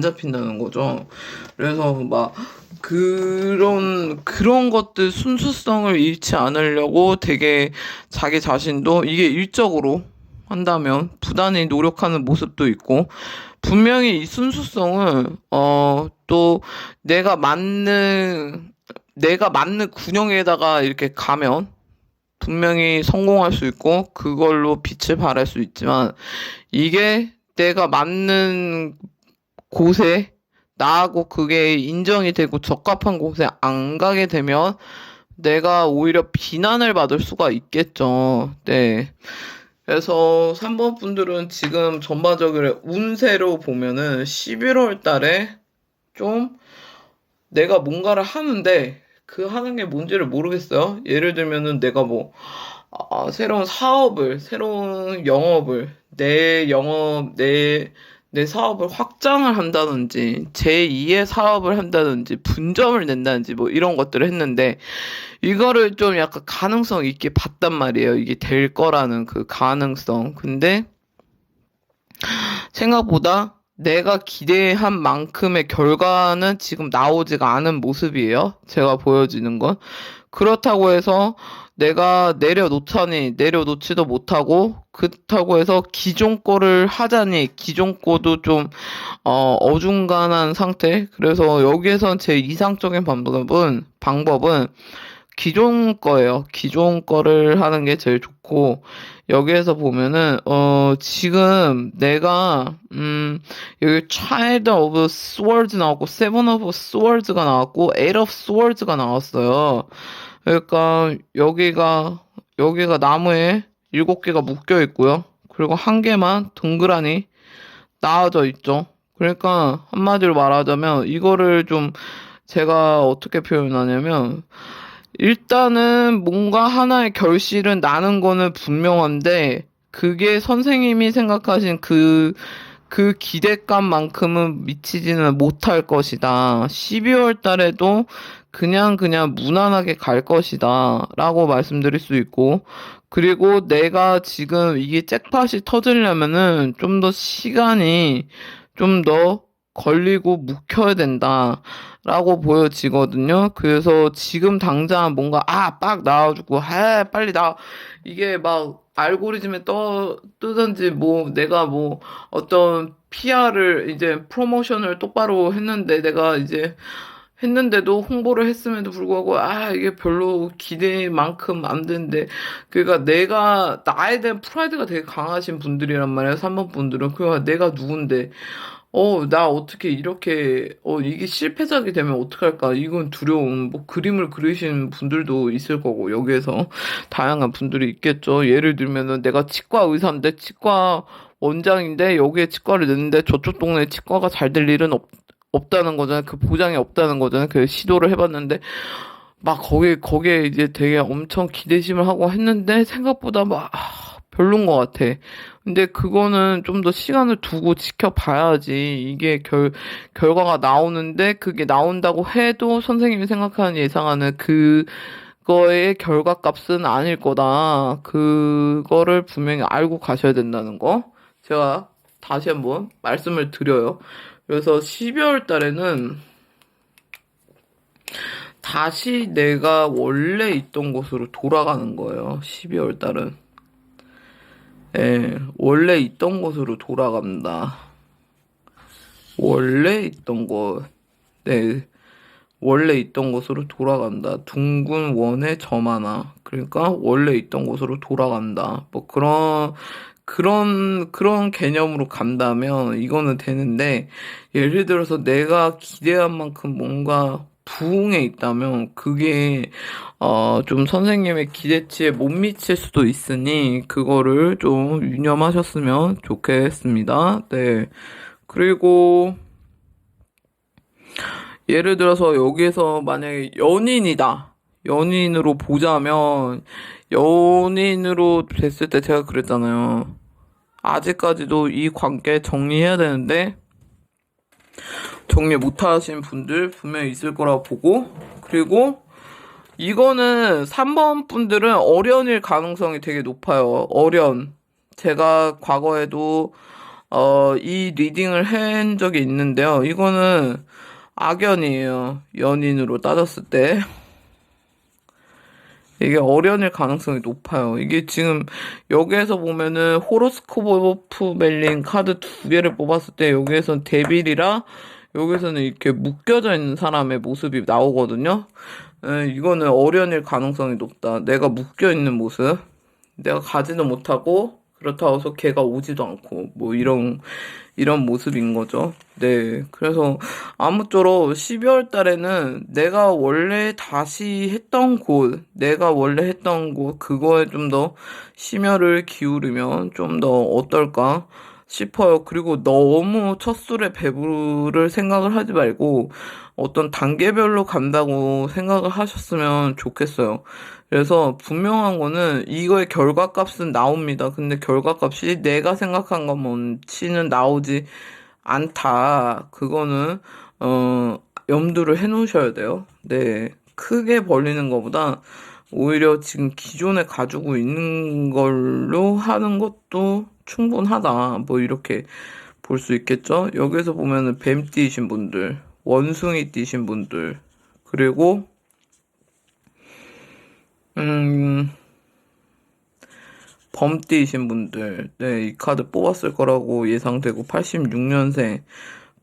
잡힌다는 거죠. 그래서 막 그런 것들 순수성을 잃지 않으려고 되게 자기 자신도 이게 일적으로 한다면 부단히 노력하는 모습도 있고 분명히 이 순수성을 또 내가 맞는 군영에다가 이렇게 가면 분명히 성공할 수 있고 그걸로 빛을 발할 수 있지만 이게 내가 맞는 곳에 나하고 그게 인정이 되고 적합한 곳에 안 가게 되면 내가 오히려 비난을 받을 수가 있겠죠. 네. 그래서 3번 분들은 지금 전반적으로 운세로 보면은 11월 달에 좀 내가 뭔가를 하는데 그 하는 게 뭔지를 모르겠어요. 예를 들면은 내가 뭐 새로운 영업을 내 사업을 확장을 한다든지 제2의 사업을 한다든지 분점을 낸다든지 뭐 이런 것들을 했는데 이거를 좀 약간 가능성 있게 봤단 말이에요. 이게 될 거라는 그 가능성. 근데 생각보다 내가 기대한 만큼의 결과는 지금 나오지가 않은 모습이에요. 제가 보여지는 건. 그렇다고 해서 내가 내려놓지도 못하고, 그렇다고 해서 기존 거를 하자니, 기존 거도 좀, 어중간한 상태. 그래서 여기에선 제 이상적인 방법은 기존 거예요. 기존 거를 하는 게 제일 좋고, 여기에서 보면은, 지금 내가, 여기 Child of Swords 나왔고, Seven of Swords가 나왔고, Eight of Swords가 나왔어요. 그러니까, 여기가 나무에 7개가 묶여 있고요. 그리고 한 개만 동그라니 나와져 있죠. 그러니까, 한마디로 말하자면, 이거를 좀, 제가 어떻게 표현하냐면, 일단은 뭔가 하나의 결실은 나는 거는 분명한데 그게 선생님이 생각하신 그 기대감만큼은 미치지는 못할 것이다. 12월 달에도 그냥 무난하게 갈 것이다. 라고 말씀드릴 수 있고, 그리고 내가 지금 이게 잭팟이 터지려면은 좀 더 시간이 좀 더 걸리고 묵혀야 된다. 라고 보여지거든요. 그래서 지금 당장 뭔가, 빡 나와주고, 빨리 이게 막 알고리즘에 뜨든지, 뭐, 내가 뭐, 어떤 PR을 이제 프로모션을 똑바로 했는데, 내가 이제 했는데도 홍보를 했음에도 불구하고, 이게 별로 기대만큼 안 되는데, 그러니까 나에 대한 프라이드가 되게 강하신 분들이란 말이에요. 3번 분들은. 그러니까 내가 누군데, 나 어떻게 이렇게, 이게 실패작이 되면 어떡할까? 이건 두려움. 뭐, 그림을 그리신 분들도 있을 거고, 여기에서 다양한 분들이 있겠죠. 예를 들면은 내가 치과 의사인데, 치과 원장인데, 여기에 치과를 냈는데, 저쪽 동네에 치과가 잘 될 일은 없다는 거잖아요. 그 보장이 없다는 거잖아요. 그 시도를 해봤는데, 막 거기에 이제 되게 엄청 기대심을 하고 했는데, 생각보다 막, 별론 것 같아. 근데 그거는 좀 더 시간을 두고 지켜봐야지 이게 결과가 나오는데 그게 나온다고 해도 선생님이 생각하는 예상하는 그거의 결과값은 아닐 거다. 그거를 분명히 알고 가셔야 된다는 거. 제가 다시 한번 말씀을 드려요. 그래서 12월 달에는 다시 내가 원래 있던 곳으로 돌아가는 거예요. 12월 달은. 예, 원래 있던 곳으로 돌아간다. 원래 있던 곳. 네, 원래 있던 곳으로 돌아간다. 둥근 원의 점 하나. 그러니까 원래 있던 곳으로 돌아간다. 뭐 그런 개념으로 간다면 이거는 되는데, 예를 들어서 내가 기대한 만큼 뭔가 부흥에 있다면 그게 좀 선생님의 기대치에 못 미칠 수도 있으니 그거를 좀 유념하셨으면 좋겠습니다. 네. 그리고 예를 들어서 여기에서 만약에 연인이다. 연인으로 보자면 연인으로 됐을 때 제가 그랬잖아요. 아직까지도 이 관계 정리해야 되는데 정리 못하신 분들 분명히 있을 거라고 보고, 그리고 이거는 3번 분들은 어련일 가능성이 되게 높아요. 어련. 제가 과거에도 이 리딩을 한 적이 있는데요. 이거는 악연이에요. 연인으로 따졌을 때. 이게 어련일 가능성이 높아요. 이게 지금 여기에서 보면은 호로스코프 멜린 카드 두 개를 뽑았을 때 여기에선 데빌이라 여기서는 이렇게 묶여져 있는 사람의 모습이 나오거든요. 이거는 어련일 가능성이 높다. 내가 묶여 있는 모습. 내가 가지도 못하고 그렇다고 해서 걔가 오지도 않고 뭐 이런 모습인 거죠. 네. 그래서 아무쪼록 12월 달에는 내가 원래 했던 곳 그거에 좀 더 심혈을 기울이면 좀 더 어떨까 싶어요. 그리고 너무 첫 술에 배부를 생각을 하지 말고 어떤 단계별로 간다고 생각을 하셨으면 좋겠어요. 그래서 분명한 거는 이거의 결과값은 나옵니다. 근데 결과값이 내가 생각한 것만치는 나오지 않다. 그거는 염두를 해 놓으셔야 돼요. 네. 크게 벌리는 것보다 오히려 지금 기존에 가지고 있는 걸로 하는 것도 충분하다. 뭐 이렇게 볼 수 있겠죠? 여기서 보면은 뱀 띠신 분들, 원숭이 띠신 분들, 그리고 범띠이신 분들, 네, 이 카드 뽑았을 거라고 예상되고 86년생,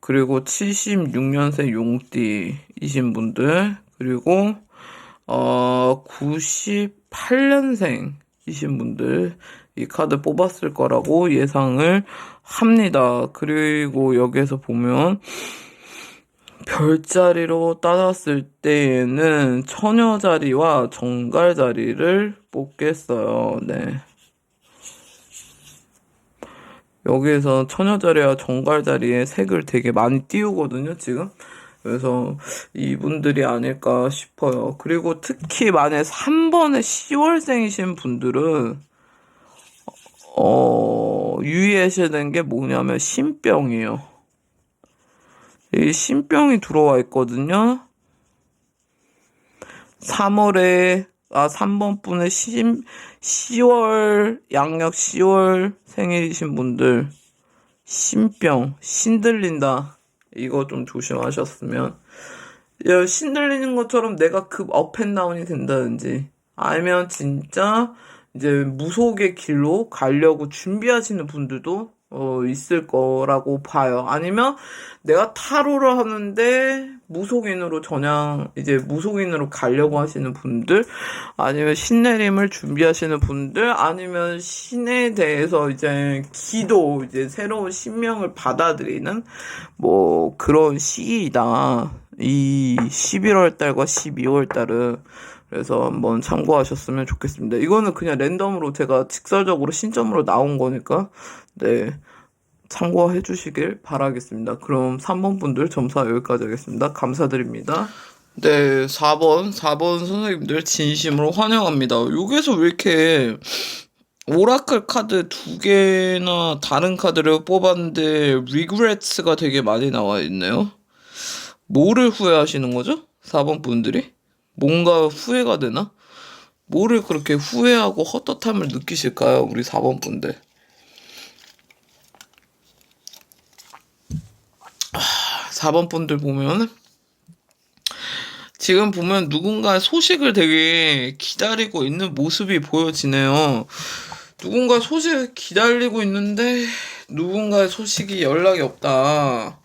그리고 76년생 용띠이신 분들, 그리고 98년생이신 분들 이 카드 뽑았을 거라고 예상을 합니다. 그리고 여기에서 보면 별자리로 따졌을 때에는 처녀 자리와 정갈 자리를 뽑겠어요. 네. 여기에서 처녀 자리와 정갈 자리에 색을 되게 많이 띄우거든요, 지금. 그래서 이분들이 아닐까 싶어요. 그리고 특히 만약 3번에 10월생이신 분들은 유의하셔야 되는 게 뭐냐면 신병이에요. 이 신병이 들어와 있거든요. 3번 분의 10월, 양력 10월 생일이신 분들, 신병, 신들린다. 이거 좀 조심하셨으면. 야, 신들리는 것처럼 내가 급 업앤다운이 된다든지, 아니면 진짜 이제 무속의 길로 가려고 준비하시는 분들도 있을 거라고 봐요. 아니면 내가 타로를 하는데 이제 무속인으로 가려고 하시는 분들, 아니면 신내림을 준비하시는 분들, 아니면 신에 대해서 이제 이제 새로운 신명을 받아들이는 뭐 그런 시기이다. 이 11월 달과 12월 달은. 그래서 한번 참고하셨으면 좋겠습니다. 이거는 그냥 랜덤으로 제가 직설적으로 신점으로 나온 거니까, 네, 참고해 주시길 바라겠습니다. 그럼 3번 분들 점수 여기까지 하겠습니다. 감사드립니다. 네, 4번 선생님들 진심으로 환영합니다. 여기서 왜 이렇게 오라클 카드 2개나 다른 카드를 뽑았는데 리그레츠가 되게 많이 나와 있네요. 뭐를 후회하시는 거죠? 4번 분들이? 뭔가 후회가 되나? 뭐를 그렇게 후회하고 헛헛함을 느끼실까요? 우리 4번 분들. 4번 분들 보면 지금 보면 누군가의 소식을 되게 기다리고 있는 모습이 보여지네요. 누군가 소식을 기다리고 있는데 누군가의 소식이 연락이 없다.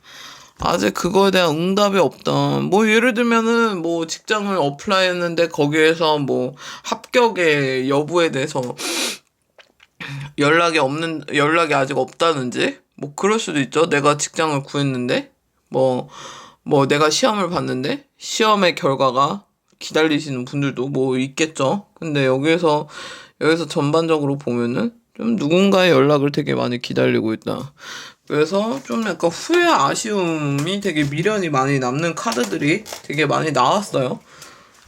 아직 그거에 대한 응답이 없다. 뭐 예를 들면은 뭐 직장을 어플라이했는데 거기에서 뭐 합격의 여부에 대해서 연락이 아직 없다든지, 뭐 그럴 수도 있죠. 내가 직장을 구했는데 뭐 내가 시험을 봤는데 시험의 결과가 기다리시는 분들도 뭐 있겠죠. 근데 여기서 전반적으로 보면은 좀 누군가의 연락을 되게 많이 기다리고 있다. 그래서 좀 약간 후회, 아쉬움이 되게 미련이 많이 남는 카드들이 되게 많이 나왔어요.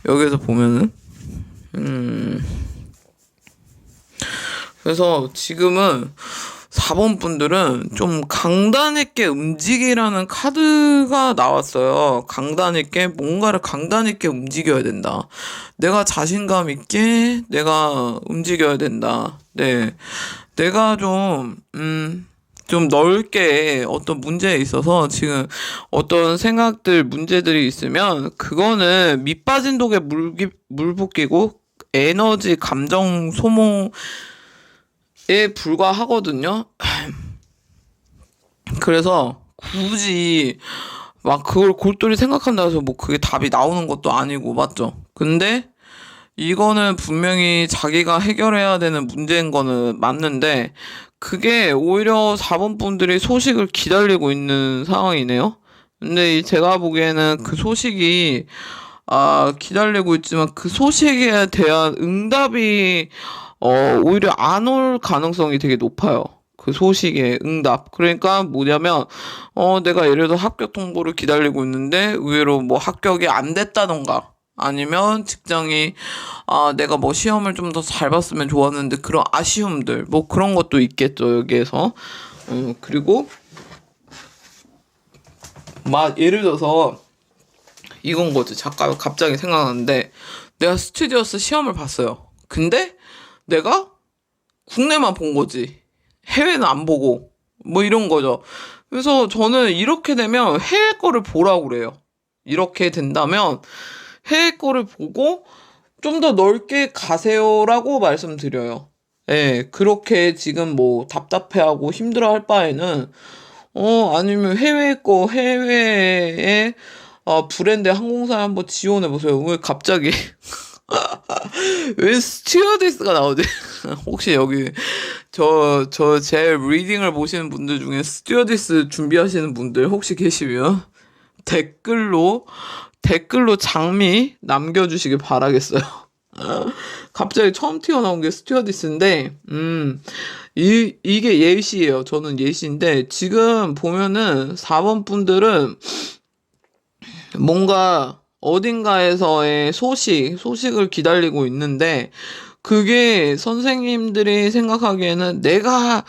여기서 보면은 그래서 지금은 4번 분들은 좀 강단 있게 움직이라는 카드가 나왔어요. 뭔가를 강단 있게 움직여야 된다. 내가 자신감 있게 내가 움직여야 된다. 네. 내가 좀 넓게 어떤 문제에 있어서 지금 어떤 문제들이 있으면 그거는 밑 빠진 독에 물 붓기고 에너지, 감정 소모에 불과하거든요. 그래서 굳이 막 그걸 골똘히 생각한다 해서 뭐 그게 답이 나오는 것도 아니고, 맞죠? 근데 이거는 분명히 자기가 해결해야 되는 문제인 거는 맞는데, 그게 오히려 4번 분들이 소식을 기다리고 있는 상황이네요. 근데 제가 보기에는 그 소식이 기다리고 있지만 그 소식에 대한 응답이 오히려 안 올 가능성이 되게 높아요. 그 소식의 응답. 그러니까 뭐냐면 내가 예를 들어 합격 통보를 기다리고 있는데 의외로 뭐 합격이 안 됐다던가, 아니면 직장이 내가 뭐 시험을 좀 더 잘 봤으면 좋았는데 그런 아쉬움들, 뭐 그런 것도 있겠죠, 여기에서. 그리고 막 예를 들어서 이건 거지. 잠깐 갑자기 생각나는데, 내가 스튜디오스 시험을 봤어요. 근데 내가 국내만 본 거지. 해외는 안 보고. 뭐 이런 거죠. 그래서 저는 이렇게 되면 해외 거를 보라고 그래요. 이렇게 된다면 해외 거를 보고 좀 더 넓게 가세요라고 말씀드려요. 예, 그렇게 지금 뭐 답답해하고 힘들어할 바에는 아니면 해외에 브랜드 항공사 한번 지원해보세요. 왜 갑자기 왜 스튜어디스가 나오지? 혹시 여기 제 리딩을 보시는 분들 중에 스튜어디스 준비하시는 분들 혹시 계시면 댓글로 장미 남겨주시길 바라겠어요. 갑자기 처음 튀어나온 게 스튜어디스인데, 이게 예시예요. 저는 예시인데, 지금 보면은 4번 분들은 뭔가 어딘가에서의 소식을 기다리고 있는데, 그게 선생님들이 생각하기에는 내가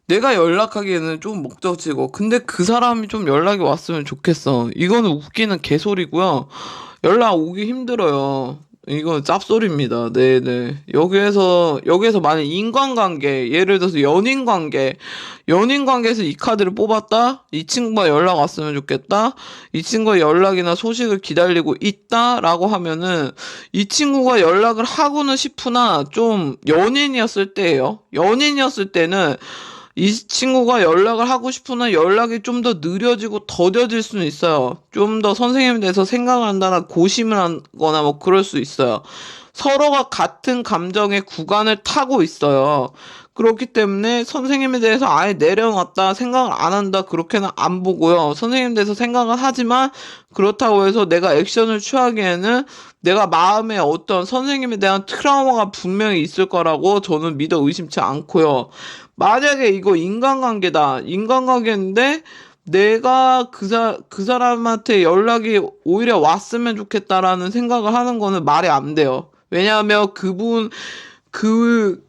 연락하기에는 좀 목적지고, 근데 그 사람이 좀 연락이 왔으면 좋겠어. 이거는 웃기는 개소리고요. 연락 오기 힘들어요. 이건 짭소리입니다. 네네. 여기에서 만약 인간관계, 예를 들어서 연인관계에서 이 카드를 뽑았다? 이 친구가 연락 왔으면 좋겠다? 이 친구의 연락이나 소식을 기다리고 있다? 라고 하면은, 이 친구가 연락을 하고는 싶으나, 좀 연인이었을 때예요. 연인이었을 때는, 이 친구가 연락을 하고 싶으나 연락이 좀 더 느려지고 더뎌질 수는 있어요. 좀 더 선생님에 대해서 생각을 한다나 고심을 하거나 뭐 그럴 수 있어요. 서로가 같은 감정의 구간을 타고 있어요. 그렇기 때문에 선생님에 대해서 아예 내려놨다 생각을 안 한다 그렇게는 안 보고요. 선생님에 대해서 생각을 하지만 그렇다고 해서 내가 액션을 취하기에는 내가 마음에 어떤 선생님에 대한 트라우마가 분명히 있을 거라고 저는 믿어 의심치 않고요. 만약에 이거 인간관계다. 인간관계인데 내가 그 사람한테 연락이 오히려 왔으면 좋겠다라는 생각을 하는 거는 말이 안 돼요. 왜냐하면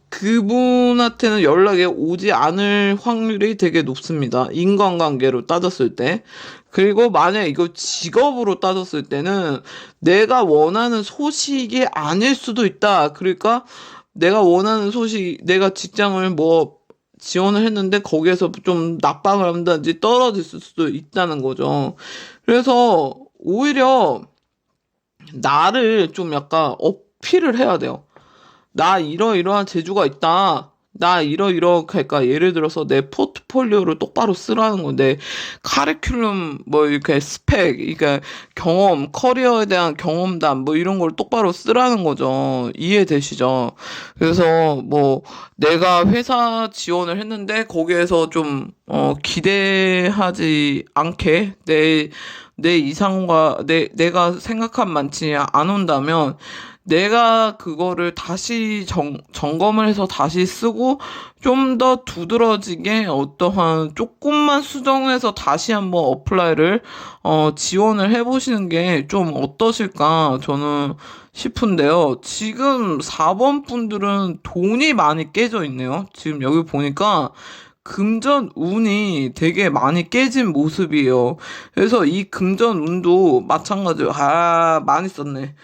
그분한테는 연락이 오지 않을 확률이 되게 높습니다. 인간관계로 따졌을 때. 그리고 만약 이거 직업으로 따졌을 때는 내가 원하는 소식이 아닐 수도 있다. 그러니까 내가 원하는 소식, 내가 직장을 뭐 지원을 했는데 거기에서 좀 낙방을 한다든지 떨어질 수도 있다는 거죠. 그래서 오히려 나를 좀 약간 어필을 해야 돼요. 나 이러이러한 재주가 있다. 나 이러이러할까 예를 들어서 내 포트폴리오를 똑바로 쓰라는 건데 카리큘럼 뭐 이렇게 스펙 그러니까 경험 커리어에 대한 경험담 뭐 이런 걸 똑바로 쓰라는 거죠. 이해되시죠? 그래서 뭐 내가 회사 지원을 했는데 거기에서 좀 기대하지 않게 내 이상과 내가 생각한 만치 안 온다면 내가 그거를 다시 점검을 해서 다시 쓰고 좀 더 두드러지게 어떠한 조금만 수정해서 다시 한번 어플라이를 지원을 해보시는 게 좀 어떠실까 저는 싶은데요. 지금 4번 분들은 돈이 많이 깨져 있네요. 지금 여기 보니까 금전 운이 되게 많이 깨진 모습이에요. 그래서 이 금전 운도 마찬가지로 많이 썼네.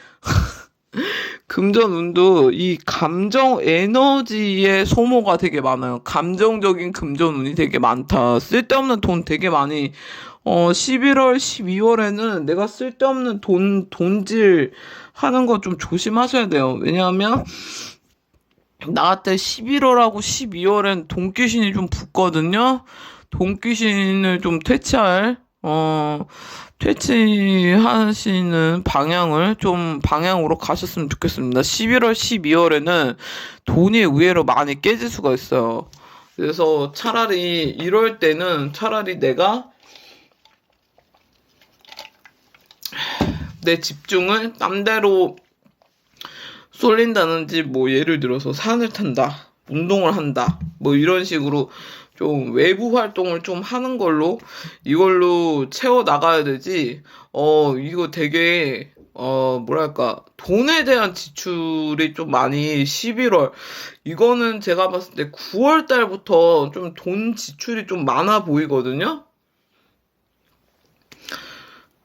금전운도 이 감정 에너지의 소모가 되게 많아요. 감정적인 금전운이 되게 많다. 쓸데없는 돈 되게 많이 11월, 12월에는 내가 쓸데없는 돈질 하는 거 좀 조심하셔야 돼요. 왜냐하면 나한테 11월하고 12월엔 돈귀신이 좀 붙거든요. 돈귀신을 좀 퇴치하시는 방향으로 가셨으면 좋겠습니다. 11월, 12월에는 돈이 의외로 많이 깨질 수가 있어요. 그래서 차라리 이럴 때는 차라리 내가 내 집중을 딴 데로 쏠린다든지 뭐 예를 들어서 산을 탄다, 운동을 한다, 뭐 이런 식으로 좀 외부 활동을 좀 하는 걸로 이걸로 채워 나가야 되지. 이거 되게 뭐랄까 돈에 대한 지출이 좀 많이 11월 이거는 제가 봤을 때 9월 달부터 좀 돈 지출이 좀 많아 보이거든요.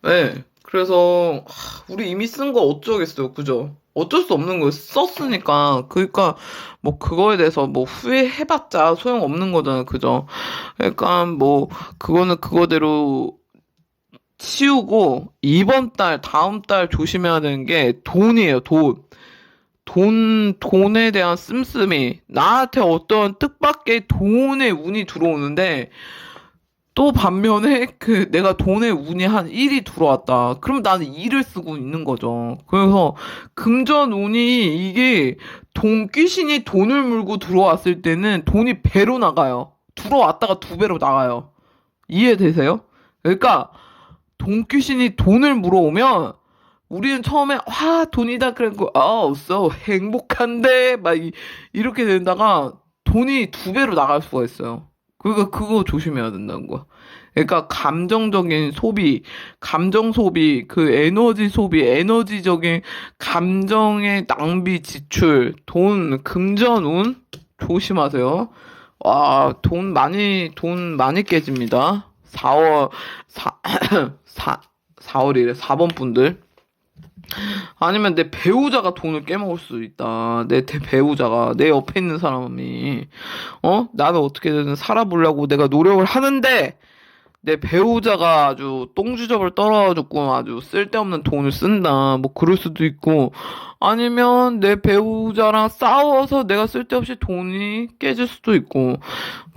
네. 그래서 우리 이미 쓴 거 어쩌겠어요. 그죠? 어쩔 수 없는 거예요. 썼으니까. 그러니까 뭐 그거에 대해서 뭐 후회해봤자 소용없는 거잖아요. 그죠? 그러니까 뭐 그거는 그거대로 치우고 이번 달, 다음 달 조심해야 되는 게 돈이에요. 돈에 대한 씀씀이 나한테 어떤 뜻밖의 돈의 운이 들어오는데 또 반면에 내가 돈의 운이 한 1이 들어왔다. 그럼 나는 2를 쓰고 있는 거죠. 그래서 금전 운이 이게 돈귀신이 돈을 물고 들어왔을 때는 돈이 배로 나가요. 들어왔다가 2배로 나가요. 이해되세요? 그러니까 돈귀신이 돈을 물어오면 우리는 처음에 돈이다 그랬고 so 행복한데 막 이렇게 된다가 돈이 2배로 나갈 수가 있어요. 그거 조심해야 된다는 거야. 그러니까 감정적인 소비, 감정 소비, 그 에너지 소비, 에너지적인 감정의 낭비 지출, 돈, 금전운 조심하세요. 와, 돈 많이 깨집니다. 4월, 4월이래. 4번 분들. 아니면 내 배우자가 돈을 깨먹을 수도 있다. 내 배우자가, 내 옆에 있는 사람이, 나는 어떻게든 살아보려고 내가 노력을 하는데, 내 배우자가 아주 똥주접을 떨어졌고 아주 쓸데없는 돈을 쓴다. 뭐 그럴 수도 있고 아니면 내 배우자랑 싸워서 내가 쓸데없이 돈이 깨질 수도 있고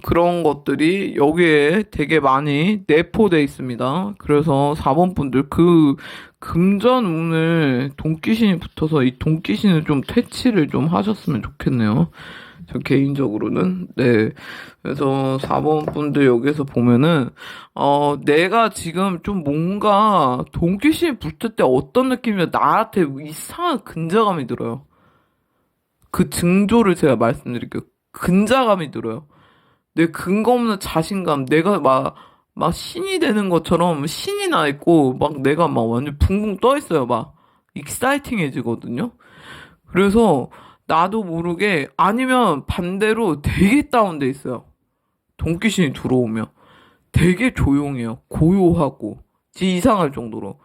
그런 것들이 여기에 되게 많이 내포돼 있습니다. 그래서 4번 분들 그 금전운을 돈귀신이 붙어서 이 돈귀신을 좀 퇴치를 좀 하셨으면 좋겠네요. 저 개인적으로는. 네. 그래서 4번 분들 여기서 보면은 내가 지금 좀 뭔가 돈귀신이 붙을 때 어떤 느낌이면 나한테 이상한 근자감이 들어요. 그 징조를 제가 말씀드릴게요. 근자감이 들어요. 내 근거 없는 자신감, 내가 막 신이 되는 것처럼 신이 나 있고 막 내가 막 완전 붕붕 떠 있어요. 막 익사이팅해지거든요. 그래서 나도 모르게 아니면 반대로 되게 다운돼 있어요. 돈귀신이 들어오면 되게 조용해요. 고요하고 이상할 정도로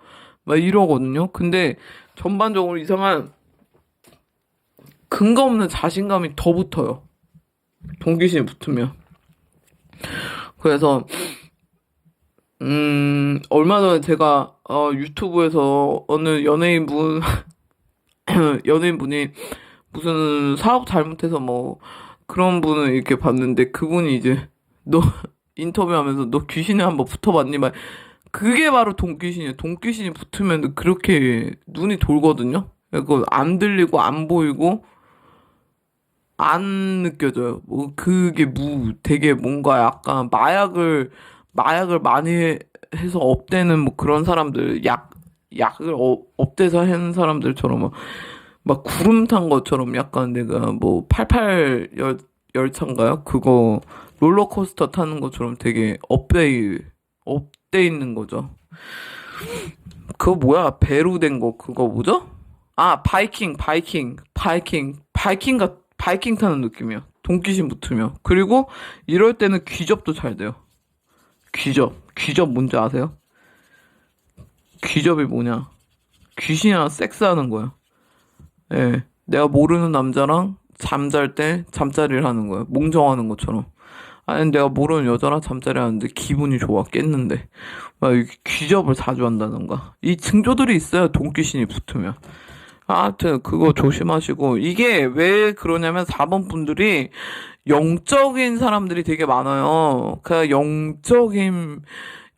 막 이러거든요. 근데 전반적으로 이상한 근거 없는 자신감이 더 붙어요. 돈귀신이 붙으면. 그래서 얼마 전에 제가 유튜브에서 어느 연예인분이 무슨 사업 잘못해서 뭐 그런 분을 이렇게 봤는데 그분이 이제 너 인터뷰하면서 너 귀신에 한번 붙어봤니? 막 그게 바로 돈귀신이에요. 돈귀신이 붙으면 그렇게 눈이 돌거든요. 그거 안 들리고 안 보이고 안 느껴져요. 뭐 그게 되게 뭔가 약간 마약을 많이 해서 업되는 뭐 그런 사람들 약을 업돼서 하는 사람들처럼 막 구름 탄 것처럼 약간 내가 뭐 88 열차인가요? 그거 롤러코스터 타는 것처럼 되게 업돼 있는 거죠. 그거 뭐야? 배로 된 거 그거 뭐죠? 아, 바이킹 타는 느낌이야. 돈귀신 붙으면. 그리고 이럴 때는 귀접도 잘 돼요. 귀접 뭔지 아세요? 귀접이 뭐냐? 귀신이랑 섹스하는 거야. 예, 내가 모르는 남자랑 잠잘 때 잠자리를 하는 거야. 몽정하는 것처럼. 아니, 내가 모르는 여자랑 잠자리 하는데 기분이 좋아, 깼는데. 막 귀접을 자주 한다던가. 이 징조들이 있어요, 돈귀신이 붙으면. 하여튼, 그거 조심하시고. 이게 왜 그러냐면 4번 분들이 영적인 사람들이 되게 많아요. 그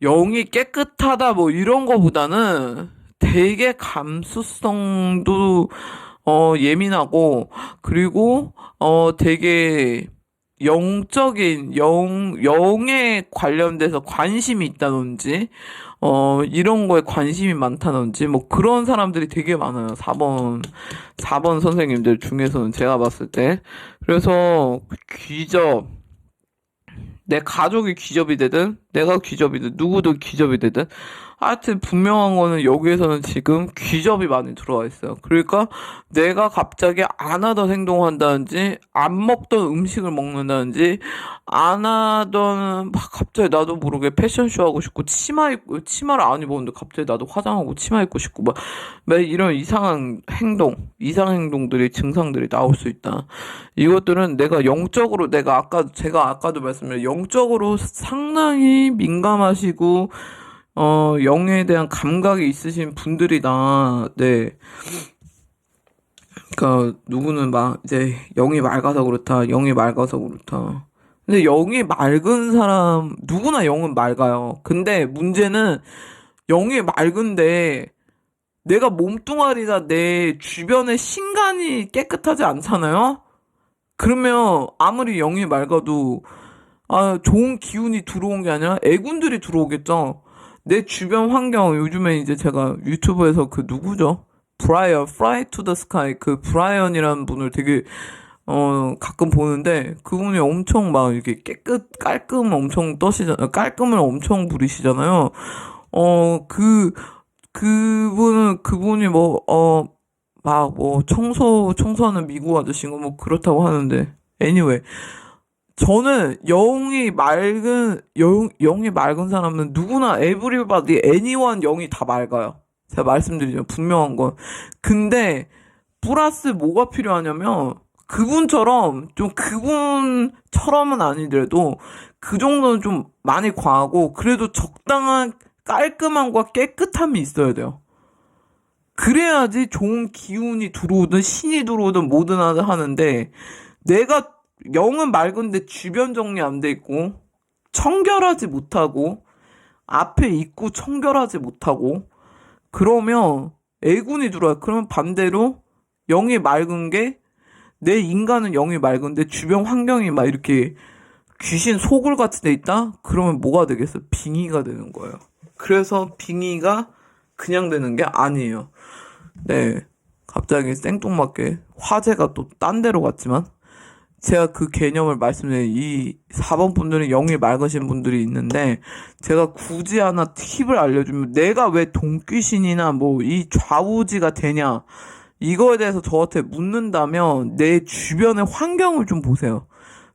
영이 깨끗하다 뭐 이런 거보다는 되게 감수성도 예민하고, 그리고, 되게, 영에 관련돼서 관심이 있다든지, 이런 거에 관심이 많다든지, 뭐 그런 사람들이 되게 많아요. 4번 선생님들 중에서는 제가 봤을 때. 그래서, 내 가족이 귀접이 되든, 내가 귀접이든, 누구도 귀접이 되든, 하여튼 분명한 거는 여기에서는 지금 귀접이 많이 들어와 있어요. 그러니까 내가 갑자기 안 하던 행동을 한다든지, 안 먹던 음식을 먹는다든지, 안 하던, 막 갑자기 나도 모르게 패션쇼 하고 싶고, 치마를 안 입었는데 갑자기 나도 화장하고 치마 입고 싶고, 막 이런 이상한 행동들이, 증상들이 나올 수 있다. 이것들은 내가 영적으로, 제가 아까도 말씀드린 영적으로 상당히 민감하시고, 영에 대한 감각이 있으신 분들이다. 네. 그러니까 누구는 막 이제 영이 맑아서 그렇다. 근데 영이 맑은 사람 누구나 영은 맑아요. 근데 문제는 영이 맑은데 내가 몸뚱아리가 내 주변의 신간이 깨끗하지 않잖아요. 그러면 아무리 영이 맑아도 좋은 기운이 들어온 게 아니라 애군들이 들어오겠죠. 내 주변 환경, 요즘에 이제 제가 유튜브에서 그 누구죠? Fly to the Sky, 그 브라이언이라는 분을 되게, 가끔 보는데 그분이 엄청 막 이렇게 깔끔을 엄청 부리시잖아요. 그분이 막 청소하는 미국 아저씨인가 뭐 그렇다고 하는데, anyway. 저는 영이 맑은 사람은 누구나 everybody, anyone 영이 다 맑아요. 제가 말씀드리죠. 분명한 건. 근데 플러스 뭐가 필요하냐면 그분처럼은 아니더라도 그 정도는 좀 많이 과하고 그래도 적당한 깔끔함과 깨끗함이 있어야 돼요. 그래야지 좋은 기운이 들어오든 신이 들어오든 뭐든 하는데, 내가 영은 맑은데 주변 정리 안 돼 있고 청결하지 못하고 앞에 있고 청결하지 못하고 그러면 애군이 들어와요. 그러면 반대로 영이 맑은 게, 내 인간은 영이 맑은데 주변 환경이 막 이렇게 귀신 소굴 같은 데 있다? 그러면 뭐가 되겠어? 빙의가 되는 거예요. 그래서 빙의가 그냥 되는 게 아니에요. 네. 갑자기 생뚱맞게 화제가 또 딴 데로 갔지만, 제가 그 개념을 말씀드린 이 4번 분들은 영이 맑으신 분들이 있는데, 제가 굳이 하나 팁을 알려주면, 내가 왜 돈귀신이나 뭐 이 좌우지가 되냐, 이거에 대해서 저한테 묻는다면 내 주변의 환경을 좀 보세요.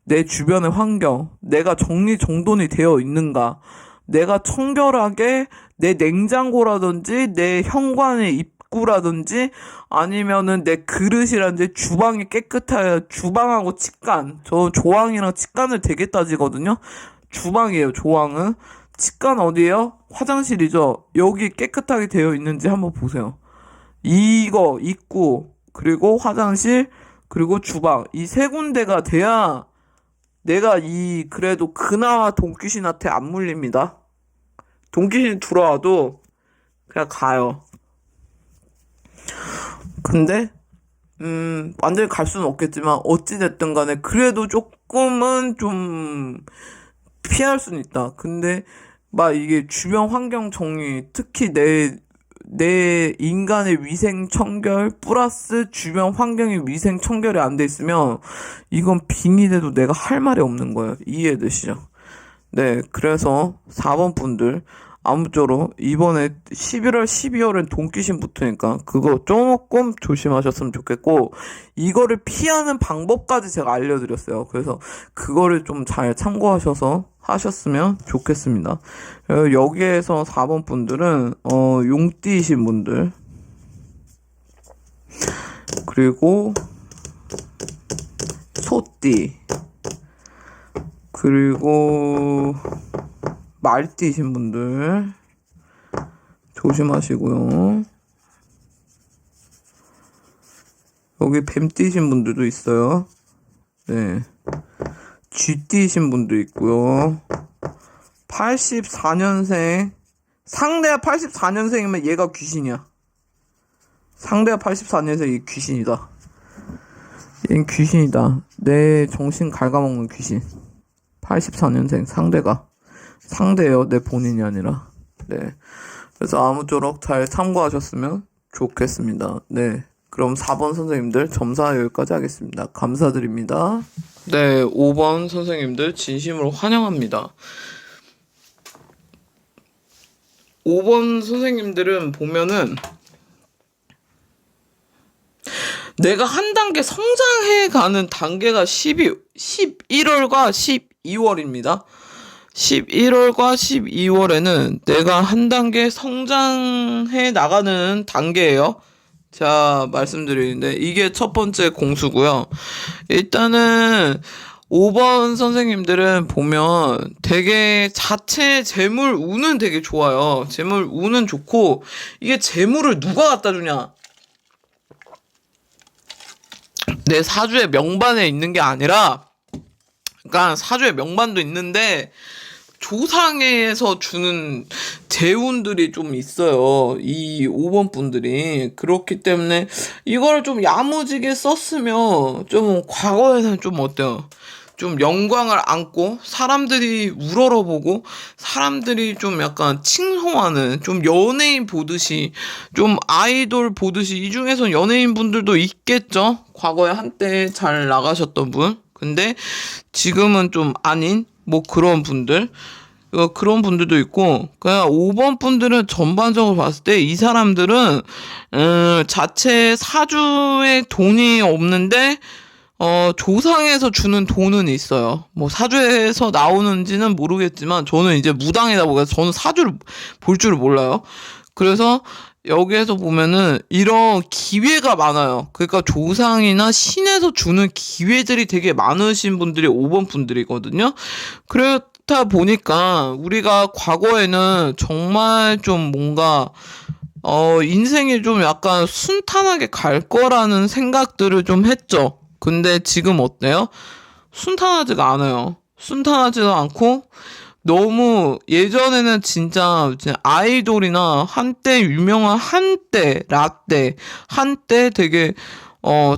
내 주변의 환경, 내가 정리정돈이 되어 있는가, 내가 청결하게 내 냉장고라든지 내 현관의 입구라든지 아니면은 내 그릇이라든지 주방이 깨끗해야, 주방하고 직간, 저 조항이랑 직간을 되게 따지거든요. 주방이에요. 조항은. 직간 어디예요? 화장실이죠. 여기 깨끗하게 되어 있는지 한번 보세요. 이거 입구, 그리고 화장실, 그리고 주방, 이 세 군데가 돼야 내가 그래도 그나마 돈귀신한테 안 물립니다. 돈귀신 들어와도 그냥 가요. 근데 완전히 갈 수는 없겠지만 어찌됐든 간에 그래도 조금은 좀 피할 수는 있다. 근데 막 이게 주변 환경 정리, 특히 내 인간의 위생 청결 플러스 주변 환경의 위생 청결이 안 돼 있으면 이건 빙의돼도 내가 할 말이 없는 거예요. 이해되시죠? 네, 그래서 4번 분들 아무쪼록 이번에 11월, 12월엔 돈귀신 붙으니까 그거 조금 조심하셨으면 좋겠고, 이거를 피하는 방법까지 제가 알려드렸어요. 그래서 그거를 좀 잘 참고하셔서 하셨으면 좋겠습니다. 여기에서 4번 분들은 용띠이신 분들, 그리고 소띠, 그리고 말띠이신 분들 조심하시고요. 여기 뱀띠이신 분들도 있어요. 네. 쥐띠이신 분도 있고요. 84년생, 상대가 84년생이면 얘가 귀신이야. 상대가 84년생이 귀신이다. 얘는 귀신이다. 내 정신 갉아먹는 귀신. 84년생 상대예요. 내 본인이 아니라. 네. 그래서 아무쪼록 잘 참고하셨으면 좋겠습니다. 네. 그럼 4번 선생님들 점사 여기까지 하겠습니다. 감사드립니다. 네, 5번 선생님들 진심으로 환영합니다. 5번 선생님들은 보면은 내가 한 단계 성장해 가는 단계가 11월과 12월입니다. 11월과 12월에는 내가 한 단계 성장해 나가는 단계예요. 자, 말씀드리는데 이게 첫 번째 공수고요. 일단은 5번 선생님들은 보면 되게 자체 재물 운은 되게 좋아요. 재물 운은 좋고, 이게 재물을 누가 갖다 주냐? 내 사주의 명반에 있는 게 아니라, 그러니까 사주의 명반도 있는데 조상에서 주는 재운들이 좀 있어요. 이 5번 분들이. 그렇기 때문에 이걸 좀 야무지게 썼으면 좀 과거에는 좀 어때요? 좀 영광을 안고 사람들이 우러러보고 사람들이 좀 약간 칭송하는 좀 연예인 보듯이 좀 아이돌 보듯이 이 중에선 연예인 분들도 있겠죠. 과거에 한때 잘 나가셨던 분. 근데 지금은 좀 아닌 뭐 그런 분들. 그런 분들도 있고, 그냥 5번 분들은 전반적으로 봤을 때 이 사람들은, 자체 사주에 돈이 없는데, 조상에서 주는 돈은 있어요. 뭐 사주에서 나오는지는 모르겠지만, 저는 이제 무당이다 보니까 저는 사주를 볼 줄을 몰라요. 그래서 여기에서 보면은 이런 기회가 많아요. 그러니까 조상이나 신에서 주는 기회들이 되게 많으신 분들이 5번 분들이거든요. 그렇다 보니까 우리가 과거에는 정말 좀 뭔가 인생이 좀 약간 순탄하게 갈 거라는 생각들을 좀 했죠. 근데 지금 어때요? 순탄하지가 않아요. 순탄하지도 않고 너무 예전에는 진짜 아이돌이나 한때 유명한 한때 라떼 한때 되게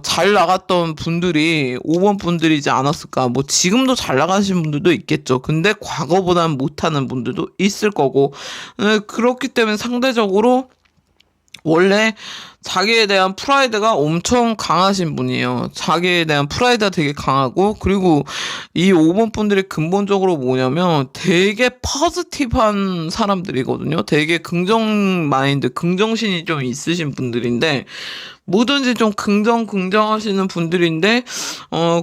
잘 나갔던 분들이 5번 분들이지 않았을까. 뭐 지금도 잘 나가신 분들도 있겠죠. 근데 과거보다는 못하는 분들도 있을 거고. 그렇기 때문에 상대적으로 원래 자기에 대한 프라이드가 엄청 강하신 분이에요. 자기에 대한 프라이드가 되게 강하고, 그리고 이 5번 분들이 근본적으로 뭐냐면 되게 포지티브한 사람들이거든요. 되게 긍정 마인드, 긍정신이 좀 있으신 분들인데, 뭐든지 좀 긍정하시는 분들인데,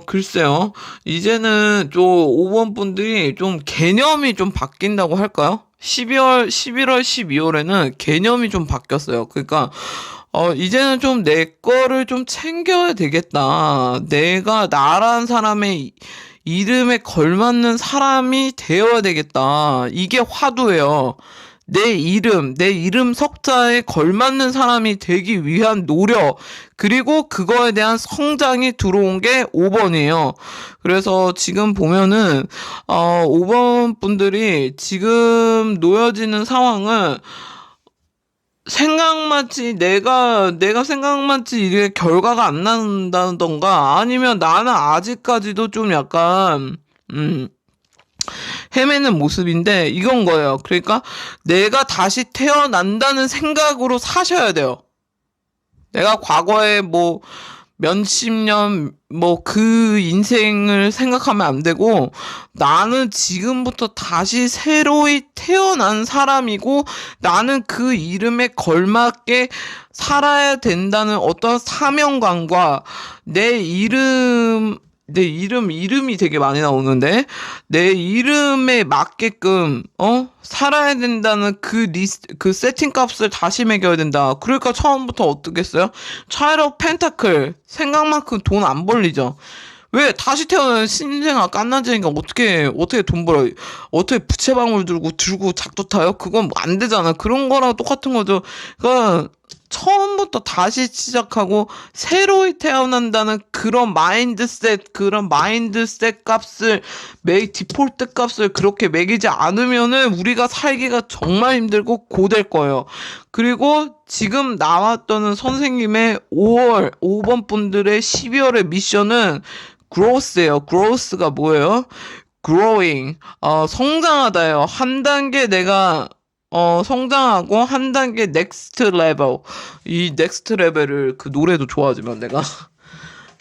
글쎄요. 이제는 좀 5번 분들이 좀 개념이 좀 바뀐다고 할까요? 11월, 12월에는 개념이 좀 바뀌었어요. 그러니까, 이제는 좀 내 거를 좀 챙겨야 되겠다. 내가 나란 사람의 이름에 걸맞는 사람이 되어야 되겠다. 이게 화두예요. 내 이름 석자에 걸맞는 사람이 되기 위한 노력, 그리고 그거에 대한 성장이 들어온 게 5번이에요. 그래서 지금 보면은, 5번 분들이 지금 놓여지는 상황은 생각만치 내가 생각만치 이게 결과가 안 난다던가 아니면 나는 아직까지도 좀 약간 헤매는 모습인데 이건 거예요. 그러니까 내가 다시 태어난다는 생각으로 사셔야 돼요. 내가 과거에 뭐 몇십 년 뭐 그 인생을 생각하면 안 되고 나는 지금부터 다시 새로이 태어난 사람이고 나는 그 이름에 걸맞게 살아야 된다는 어떤 사명감과 이름이 되게 많이 나오는데, 내 이름에 맞게끔, 살아야 된다는 그 세팅 값을 다시 매겨야 된다. 그러니까 처음부터 어떻겠어요? 차이로 펜타클, 생각만큼 돈 안 벌리죠. 왜 다시 태어나는 신생아 깐난쟁이가 어떻게 돈 벌어? 어떻게 부채방울 들고 작두 타요? 그건 뭐 안 되잖아. 그런 거랑 똑같은 거죠. 그러니까 처음부터 다시 시작하고 새로이 태어난다는 그런 마인드셋 값을 디폴트 값을 그렇게 매기지 않으면은 우리가 살기가 정말 힘들고 고될 거예요. 그리고 지금 나왔던 선생님의 5번 분들의 12월의 미션은 growth예요. growth가 뭐예요? growing, 성장하다예요. 한 단계 내가 성장하고 한 단계 넥스트 레벨. 이 넥스트 레벨을 그 노래도 좋아하지만 내가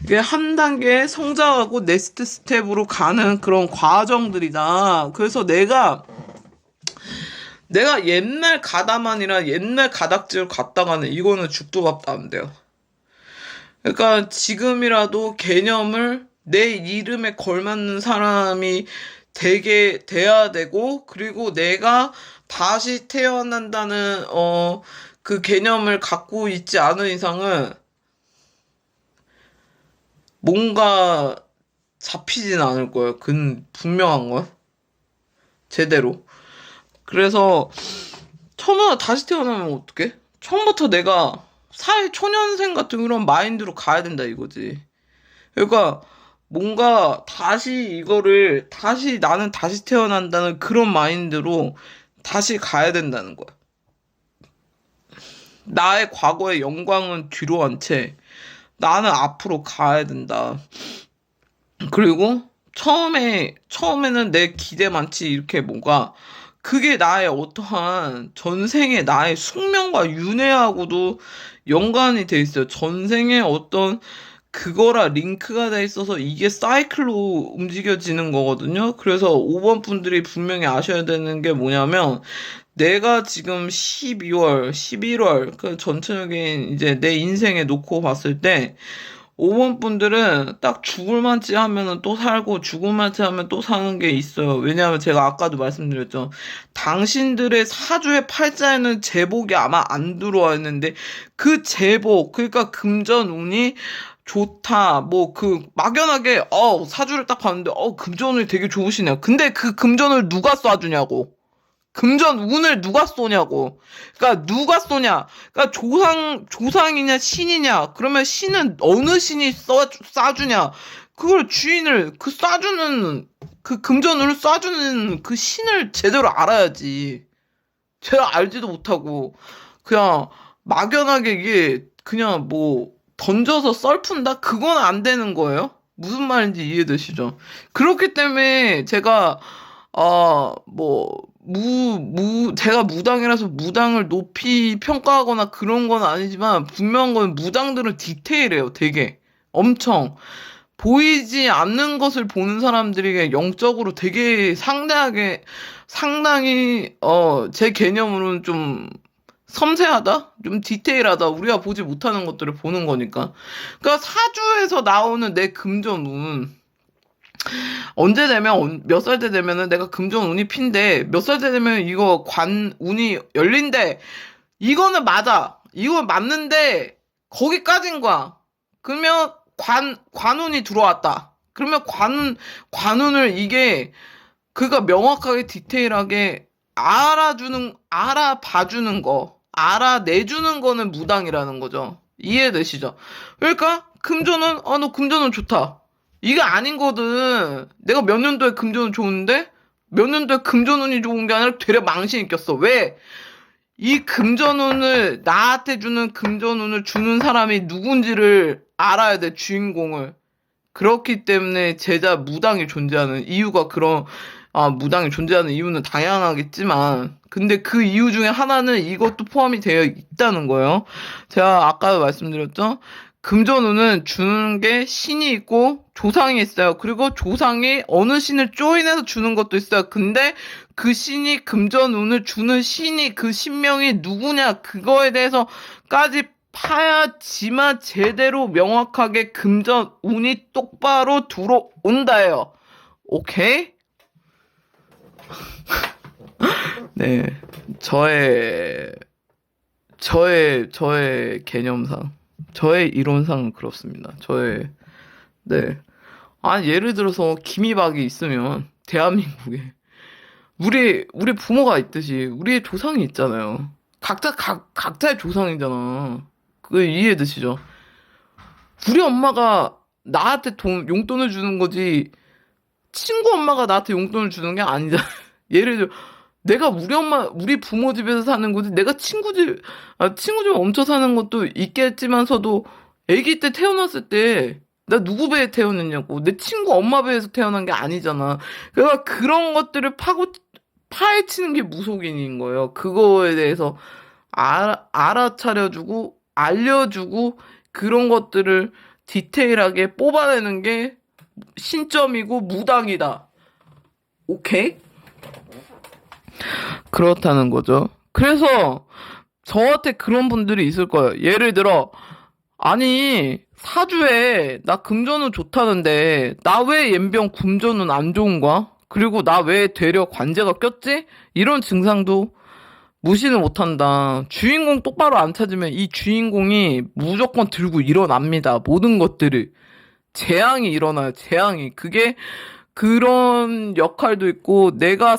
이게 한 단계 성장하고 넥스트 스텝으로 가는 그런 과정들이다. 그래서 내가 옛날 가다만이나 옛날 가닥지를 갔다가는 이거는 죽도 밥도 안 돼요. 그러니까 지금이라도 개념을 내 이름에 걸맞는 사람이 돼야 되고, 그리고 내가 다시 태어난다는 그 개념을 갖고 있지 않은 이상은 뭔가 잡히진 않을 거예요. 그건 분명한 거야. 제대로. 그래서 처음부터 다시 태어나면 어떡해? 처음부터 내가 초년생 같은 그런 마인드로 가야 된다 이거지. 그러니까 뭔가 나는 다시 태어난다는 그런 마인드로 다시 가야 된다는 거야. 나의 과거의 영광은 뒤로 한 채 나는 앞으로 가야 된다. 그리고 처음에는 내 기대 많지, 이렇게 뭔가, 그게 나의 어떠한 전생의 나의 숙명과 윤회하고도 연관이 돼 있어요. 전생의 어떤 그거라 링크가 돼 있어서 이게 사이클로 움직여지는 거거든요. 그래서 5번 분들이 분명히 아셔야 되는 게 뭐냐면, 내가 지금 12월, 11월, 그 전체적인 이제 내 인생에 놓고 봤을 때, 5번 분들은 딱 죽을 만치 하면은 또 살고 죽을 만치 하면 또 사는 게 있어요. 왜냐하면 제가 아까도 말씀드렸죠. 당신들의 사주의 팔자에는 제복이 아마 안 들어와 있는데 그 제복, 그러니까 금전운이 좋다. 뭐 그 막연하게 사주를 딱 봤는데 금전운이 되게 좋으시네요. 근데 그 금전을 누가 쏴주냐고. 금전 운을 누가 쏘냐고. 그러니까 누가 쏘냐. 그러니까 조상이냐 신이냐. 그러면 신은 어느 신이 쏴주냐. 그걸 주인을 그 쏴주는 그 금전 운을 쏴주는 그 신을 제대로 알아야지. 제가 알지도 못하고 그냥 막연하게 이게 그냥 뭐 던져서 썰푼다? 그건 안 되는 거예요. 무슨 말인지 이해되시죠? 그렇기 때문에 제가 제가 무당이라서 무당을 높이 평가하거나 그런 건 아니지만, 분명한 건 무당들은 디테일해요, 되게. 엄청. 보이지 않는 것을 보는 사람들에게 영적으로 되게 상당히, 제 개념으로는 좀 섬세하다? 좀 디테일하다? 우리가 보지 못하는 것들을 보는 거니까. 그러니까 사주에서 나오는 내 금전운. 언제 되면 몇 살 때 되면은 내가 금전 운이 핀데 몇 살 때 되면 이거 운이 열린대. 이거는 맞아. 이건 맞는데 거기까진 거야. 그러면 관운이 들어왔다. 그러면 관운을 이게 그가 명확하게 디테일하게 알아봐주는 거, 알아내주는 거는 무당이라는 거죠. 이해되시죠? 그러니까 금전은 너 금전은 좋다. 이게 아닌 거든. 내가 몇 년도에 금전운 좋은데 몇 년도에 금전운이 좋은 게 아니라 되레 망신이 꼈어. 왜? 이 금전운을 나한테 주는 금전운을 주는 사람이 누군지를 알아야 돼. 주인공을. 그렇기 때문에 제자 무당이 존재하는 이유가 무당이 존재하는 이유는 다양하겠지만, 근데 그 이유 중에 하나는 이것도 포함이 되어 있다는 거예요. 제가 아까도 말씀드렸죠? 금전운은 주는 게 신이 있고 조상이 있어요. 그리고 조상이 어느 신을 조인해서 주는 것도 있어요. 근데 그 신이 금전운을 주는 신이 그 신명이 누구냐 그거에 대해서까지 파야지만 제대로 명확하게 금전운이 똑바로 들어온다예요. 오케이? 네, 저의 개념상, 저의 이론상은 그렇습니다. 네. 예를 들어서, 기미박이 있으면, 대한민국에, 우리 부모가 있듯이, 우리의 조상이 있잖아요. 각자의 조상이잖아. 그거 이해되시죠? 우리 엄마가 나한테 용돈을 주는 거지, 친구 엄마가 나한테 용돈을 주는 게 아니잖아. 예를 들어, 내가 우리 부모 집에서 사는 거지, 내가 친구 집 얹혀 사는 것도 있겠지만서도, 아기 때 태어났을 때, 나 누구 배에 태어났냐고. 내 친구 엄마 배에서 태어난 게 아니잖아. 그러니까 그런 것들을 파헤치는 게 무속인인 거예요. 그거에 대해서 알아차려주고, 알려주고, 그런 것들을 디테일하게 뽑아내는 게 신점이고 무당이다. 오케이? 그렇다는 거죠. 그래서 저한테 그런 분들이 있을 거예요. 예를 들어, 사주에 나 금전운 좋다는데 나 왜 옌병 금전운 안 좋은 거야? 그리고 나 왜 되려 관제가 꼈지? 이런 증상도 무시는 못한다. 주인공 똑바로 안 찾으면 이 주인공이 무조건 들고 일어납니다. 모든 것들을. 재앙이 일어나요. 재앙이. 그게 그런 역할도 있고, 내가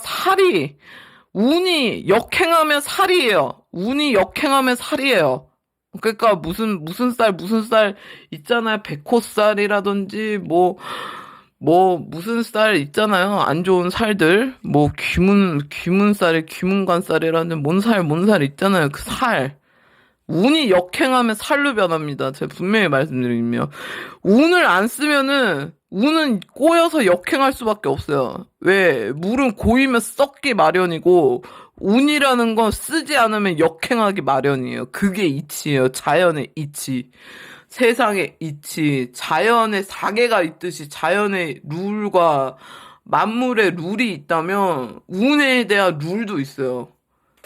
운이 역행하면 살이에요. 운이 역행하면 살이에요. 그러니까 무슨 쌀 있잖아요. 백호쌀이라든지 무슨 쌀 있잖아요. 안 좋은 살들. 귀문쌀이 귀문관쌀이라든지 뭔 살 있잖아요. 그 살. 운이 역행하면 살로 변합니다. 제가 분명히 말씀드리면. 운을 안 쓰면은 운은 꼬여서 역행할 수밖에 없어요. 왜? 물은 고이면 썩기 마련이고, 운이라는 건 쓰지 않으면 역행하기 마련이에요. 그게 이치예요. 자연의 이치. 세상의 이치. 자연의 사계가 있듯이 자연의 룰과 만물의 룰이 있다면, 운에 대한 룰도 있어요.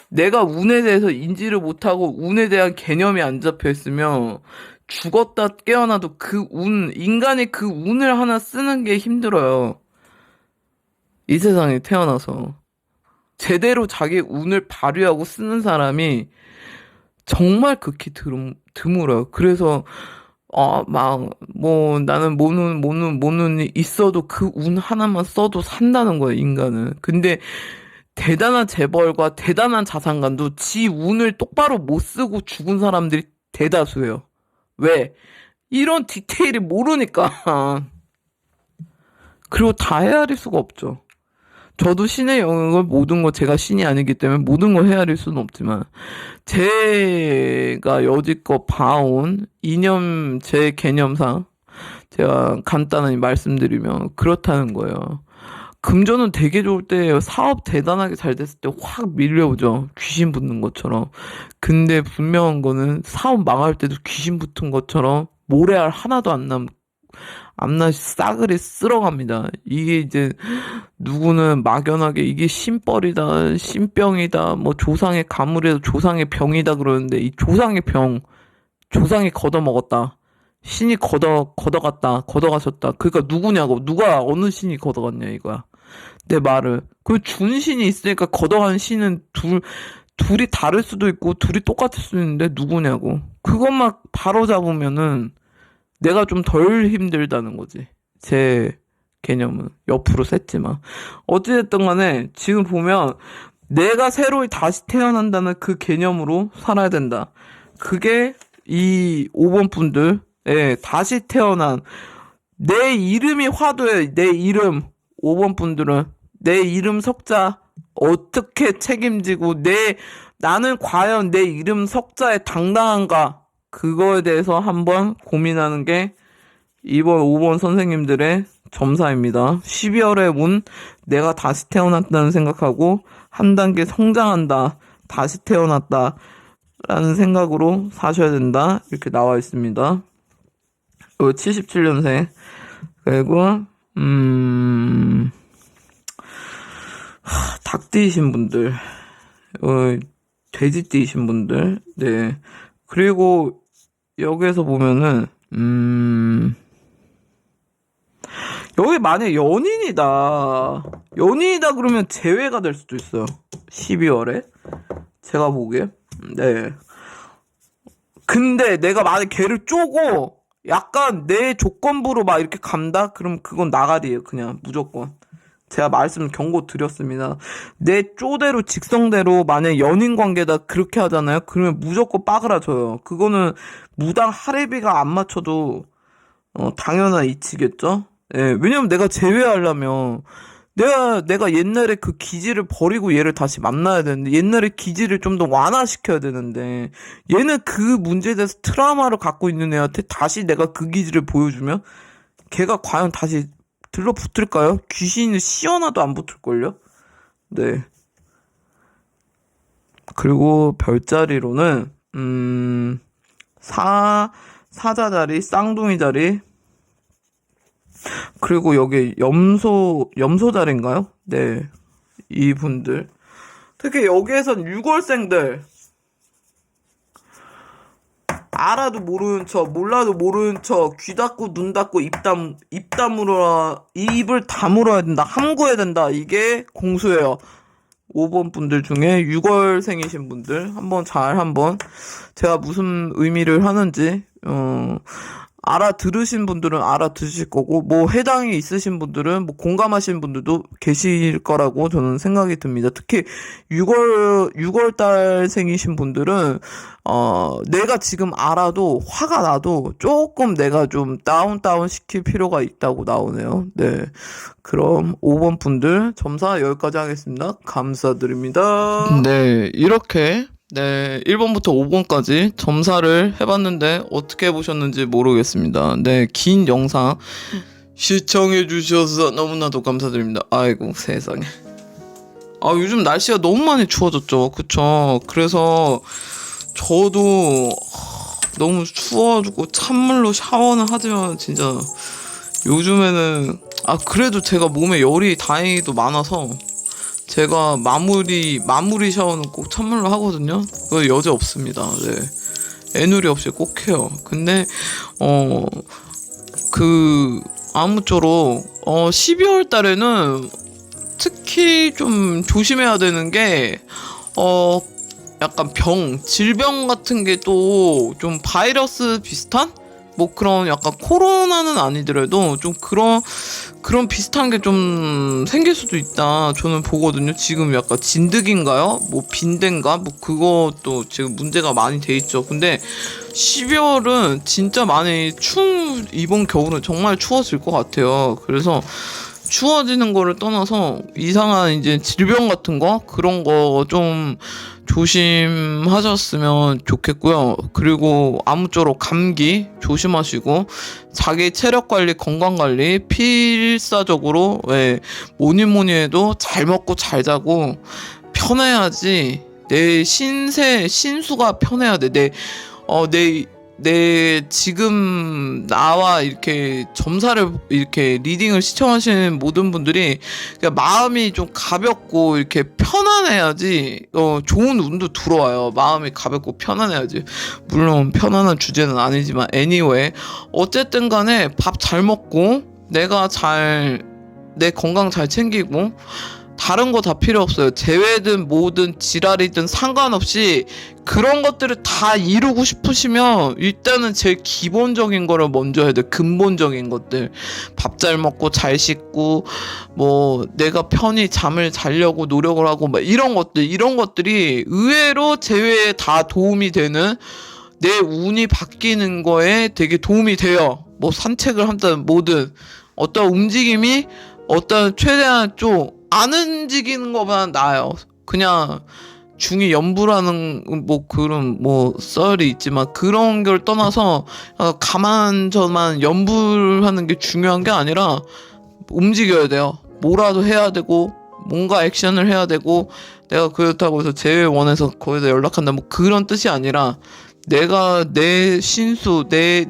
내가 운에 대해서 인지를 못하고 운에 대한 개념이 안 잡혀 있으면 죽었다 깨어나도 인간이 그 운을 하나 쓰는 게 힘들어요. 이 세상에 태어나서. 제대로 자기 운을 발휘하고 쓰는 사람이 정말 극히 드물어요. 그래서, 나는 모눈이 있어도 그 운 하나만 써도 산다는 거예요, 인간은. 근데 대단한 재벌과 대단한 자산가도 지 운을 똑바로 못 쓰고 죽은 사람들이 대다수예요. 왜? 이런 디테일이 모르니까. 그리고 다 헤아릴 수가 없죠. 저도 신의 영역을 모든 거 제가 신이 아니기 때문에 모든 걸 헤아릴 수는 없지만 제가 여지껏 봐온 이념 제 개념상 제가 간단히 말씀드리면 그렇다는 거예요. 금전은 되게 좋을 때예요. 사업 대단하게 잘 됐을 때 확 밀려오죠. 귀신 붙는 것처럼. 근데 분명한 거는 사업 망할 때도 귀신 붙은 것처럼 모래알 하나도 앞나 싸그리 쓸어갑니다. 이게 이제 누구는 막연하게 이게 신벌이다, 신병이다, 뭐 조상의 가물이다, 조상의 병이다 그러는데 이 조상의 병, 조상이 걷어먹었다. 신이 걷어가셨다. 그러니까 누구냐고, 누가 어느 신이 걷어갔냐 이거야. 내 말을. 그 준신이 있으니까 걷어간 신은 둘이 다를 수도 있고 둘이 똑같을 수도 있는데 누구냐고. 그것만 바로 잡으면은 내가 좀 덜 힘들다는 거지. 제 개념은. 옆으로 셌지만. 어찌됐든 간에 지금 보면 내가 새로이 다시 태어난다는 그 개념으로 살아야 된다. 그게 이 5번 분들, 다시 태어난 내 이름이 화두예요. 내 이름. 5번 분들은 내 이름 석자 어떻게 책임지고 나는 과연 내 이름 석자에 당당한가? 그거에 대해서 한번 고민하는 게 이번 5번 선생님들의 점사입니다. 12월의 운, 내가 다시 태어났다는 생각하고 한 단계 성장한다. 다시 태어났다. 라는 생각으로 사셔야 된다. 이렇게 나와 있습니다. 77년생. 그리고 닭띠이신 분들, 돼지띠이신 분들, 네. 그리고 여기에서 보면은 여기 만약에 연인이다 그러면 재회가 될 수도 있어요. 12월에 제가 보기에. 네. 근데 내가 만약에 걔를 쪼고 약간 내 조건부로 막 이렇게 간다? 그럼 그건 나가리예요. 그냥 무조건. 제가 경고 드렸습니다. 내 쪼대로 직성대로 만약 연인 관계다 그렇게 하잖아요. 그러면 무조건 빠그라져요. 그거는 무당 할애비가 안 맞춰도 당연한 이치겠죠. 예, 왜냐면 내가 제외하려면 내가 옛날에 그 기질을 버리고 얘를 다시 만나야 되는데 옛날에 기질을 좀 더 완화시켜야 되는데 얘는 그 문제에 대해서 트라우마를 갖고 있는 애한테 다시 내가 그 기질을 보여주면 걔가 과연 다시 들러붙을까요? 귀신이 시원하도 안 붙을걸요? 네. 그리고 별자리로는 사자 자리, 쌍둥이 자리, 그리고 여기 염소 자리인가요? 네. 이분들. 특히 여기에선 6월생들 알아도 모르는 척, 몰라도 모르는 척, 귀 닫고 눈 닫고 입을 다물어야 된다. 함구해야 된다. 이게 공수예요. 5번 분들 중에 6월생이신 분들 한번 제가 무슨 의미를 하는지 알아들으신 분들은 알아들으실 거고 뭐 해당이 있으신 분들은 뭐 공감하시는 분들도 계실 거라고 저는 생각이 듭니다. 특히 6월달생이신 분들은 내가 지금 알아도 화가 나도 조금 내가 좀 다운 시킬 필요가 있다고 나오네요. 네. 그럼 5번 분들 점사 여기까지 하겠습니다. 감사드립니다. 네. 이렇게 1번부터 5번까지 점사를 해봤는데 어떻게 보셨는지 모르겠습니다. 네, 긴 영상 시청해주셔서 너무나도 감사드립니다. 아이고 세상에. 아 요즘 날씨가 너무 많이 추워졌죠. 그쵸. 그래서 저도 너무 추워가지고 찬물로 샤워는 하지만 진짜 요즘에는 그래도 제가 몸에 열이 다행히도 많아서 제가 마무리 샤워는 꼭 찬물로 하거든요. 그거 여지 없습니다. 네. 애누리 없이 꼭 해요. 근데 아무쪼록 12월 달에는 특히 좀 조심해야 되는 게 약간 질병 같은 게 또 좀 바이러스 비슷한 뭐 그런 약간 코로나는 아니더라도 좀 그런 비슷한 게 좀 생길 수도 있다 저는 보거든요. 지금 약간 진드기인가요? 뭐 빈대인가? 뭐 그것도 지금 문제가 많이 돼 있죠. 근데 12월은 진짜 많이 이번 겨울은 정말 추워질 것 같아요. 그래서 추워지는 거를 떠나서 이상한 이제 질병 같은 거 그런 거 좀 조심하셨으면 좋겠고요. 그리고 아무쪼록 감기 조심하시고 자기 체력 관리, 건강 관리 필사적으로 뭐니 해도 잘 먹고 잘 자고 편해야지 내 신수가 편해야 돼. 내 지금 나와 이렇게 점사를 이렇게 리딩을 시청하시는 모든 분들이 그냥 마음이 좀 가볍고 이렇게 편안해야지 좋은 운도 들어와요. 마음이 가볍고 편안해야지. 물론 편안한 주제는 아니지만 anyway 어쨌든 간에 밥 잘 먹고 내 건강 잘 챙기고 다른 거 다 필요 없어요. 재회든 뭐든 지랄이든 상관없이 그런 것들을 다 이루고 싶으시면 일단은 제일 기본적인 거를 먼저 해야 돼. 근본적인 것들. 밥 잘 먹고 잘 씻고 뭐 내가 편히 잠을 자려고 노력을 하고 막 이런 것들이 의외로 재회에 다 도움이 되는 내 운이 바뀌는 거에 되게 도움이 돼요. 뭐 산책을 한다든 뭐든 어떤 움직임이 최대한 좀 안 움직이는 것보다 나아요. 그냥 중이 연부라는 뭐 그런 뭐 썰이 있지만 그런 걸 떠나서 가만저만 연부하는 게 중요한 게 아니라 움직여야 돼요. 뭐라도 해야 되고 뭔가 액션을 해야 되고 내가 그렇다고 해서 재회원에서 거기다 연락한다 뭐 그런 뜻이 아니라 내가 내 신수 내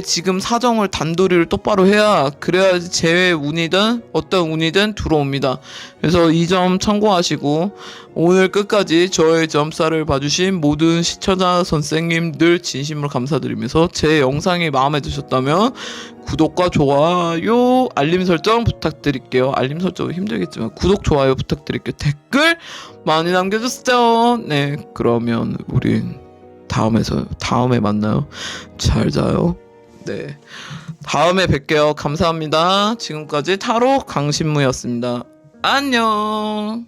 지금 사정을 단도리를 똑바로 해야 그래야지 재회 운이든 어떤 운이든 들어옵니다. 그래서 이 점 참고하시고 오늘 끝까지 저의 점사를 봐주신 모든 시청자 선생님들 진심으로 감사드리면서 제 영상이 마음에 드셨다면 구독과 좋아요 알림 설정 부탁드릴게요. 알림 설정은 힘들겠지만 구독 좋아요 부탁드릴게요. 댓글 많이 남겨주세요. 네 그러면 우린 다음에 만나요. 잘 자요. 네. 다음에 뵐게요. 감사합니다. 지금까지 타로 강신무였습니다. 안녕.